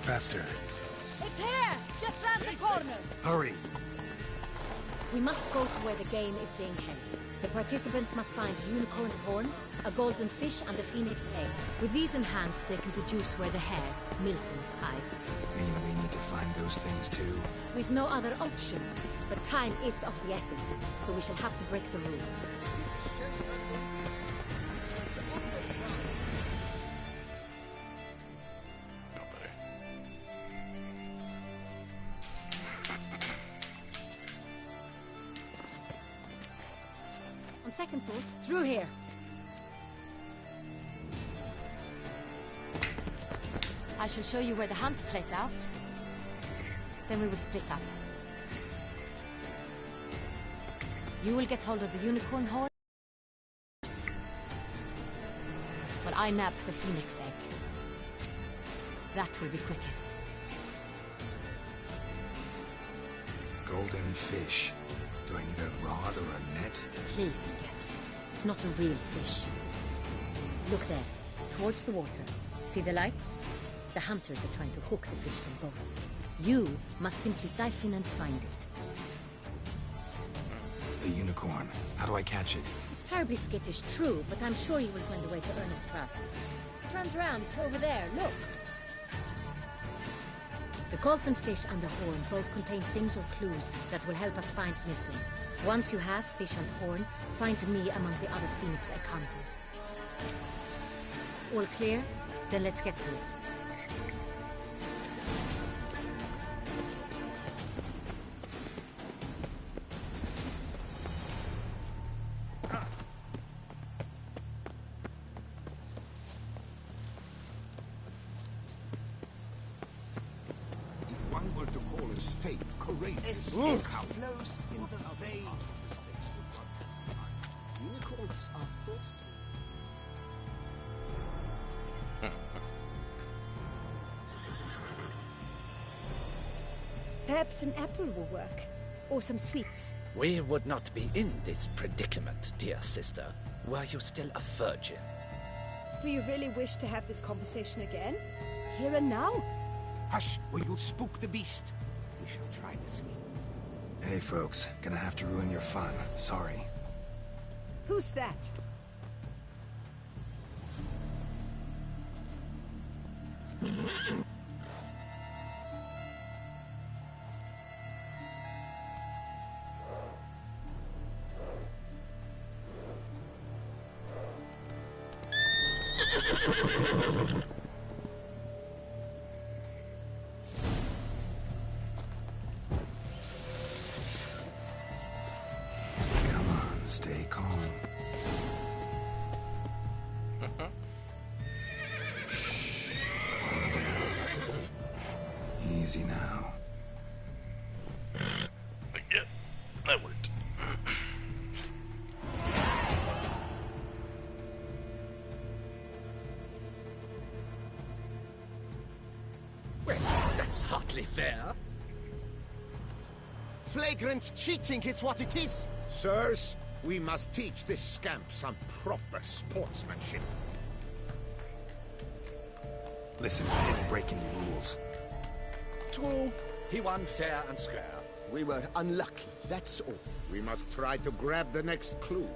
Faster. It's here! Just round the corner! Hurry. We must go to where the game is being held. The participants must find a unicorn's horn, a golden fish, and a phoenix egg. With these in hand, they can deduce where the hare, Milton, hides. Mean we need to find those things too? We've no other option. But time is of the essence, so we shall have to break the rules. On second thought, through here. I shall show you where the hunt plays out. Then we will split up. You will get hold of the unicorn horn, while I nab the phoenix egg. That will be quickest. Golden fish. Do I need a rod or a net? Please, Gert. It's not a real fish. Look there, towards the water. See the lights? The hunters are trying to hook the fish from boats. You must simply dive in and find it. The unicorn. How do I catch it? It's terribly skittish, true, but I'm sure you will find a way to earn its trust. It runs around over there, look. The golden fish and the horn both contain things or clues that will help us find Milton. Once you have fish and horn, find me among the other phoenix egg hunters. All clear? Then let's get to it. State courageous. Is close in the veins. Unicorns are thought to. Perhaps an apple will work. Or some sweets. We would not be in this predicament, dear sister, were you still a virgin. Do you really wish to have this conversation again? Here and now? Hush, or you'll spook the beast. We shall try the sweets. Hey folks, gonna have to ruin your fun. Sorry. Who's that? Come on, stay calm. Shh. Calm down. Easy now. Yeah, that worked. Well, that's hardly fair. Flagrant cheating is what it is. Sirs, we must teach this scamp some proper sportsmanship. Listen, I didn't break any rules. True. He won fair and square. We were unlucky, that's all. We must try to grab the next clue.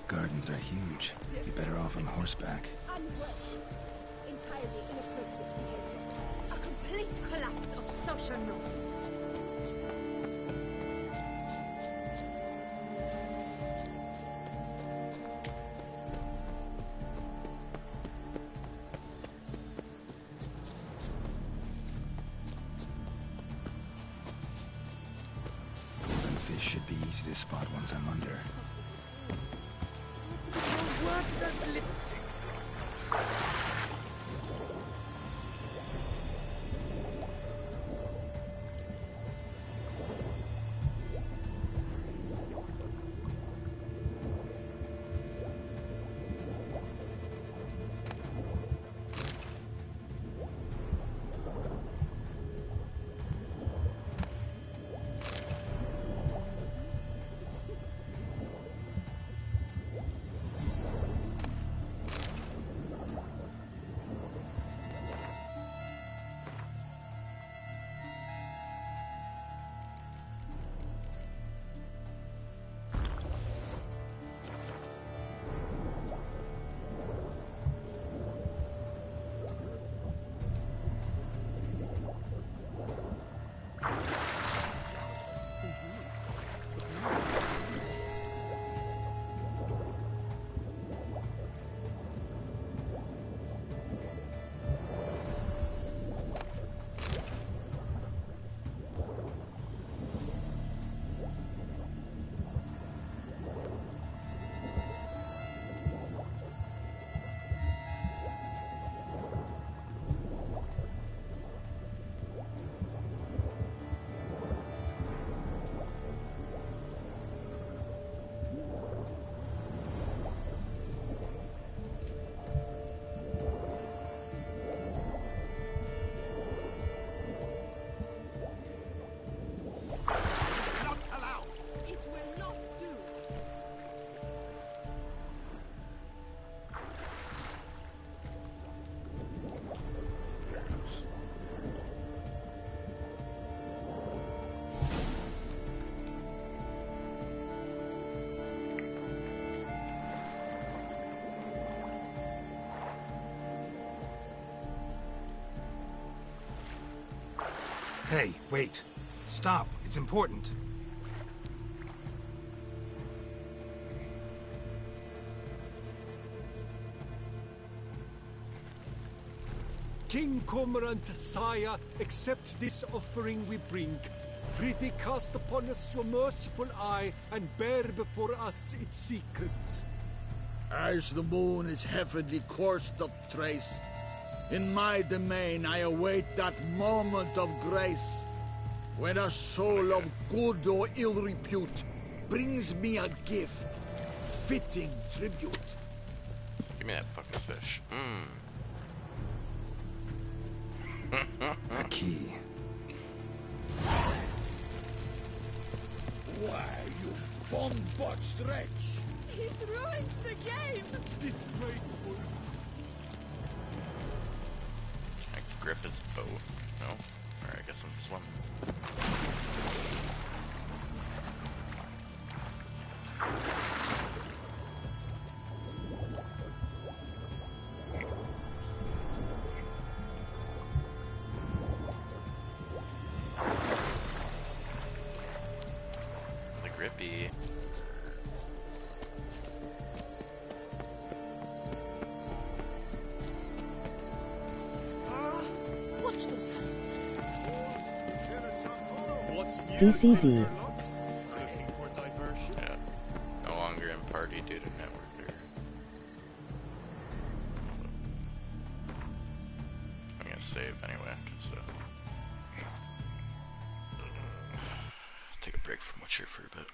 Gardens are huge. Be better off on horseback. Unworthy. Entirely inappropriate behavior. A complete collapse of social norms. Golden fish should be easy to spot once I'm under. Hey, wait. Stop. It's important. King Cormorant, sire, accept this offering we bring. Prithee cast upon us your merciful eye, and bear before us its secrets. As the moon is heavily coursed of trace, in my domain I await that moment of grace, when a soul of good or ill repute brings me a gift, fitting tribute. Give me that fucking fish. A key. Why, you bomb-botched wretch! He's ruined the game! Disgraceful. Can I grip his boat? No? Alright, I guess I'm swimming. The grippy. Watch those hands. DCD. Yeah. No longer in party due to network error. I'm gonna save anyway, cause take a break from Witcher for a bit.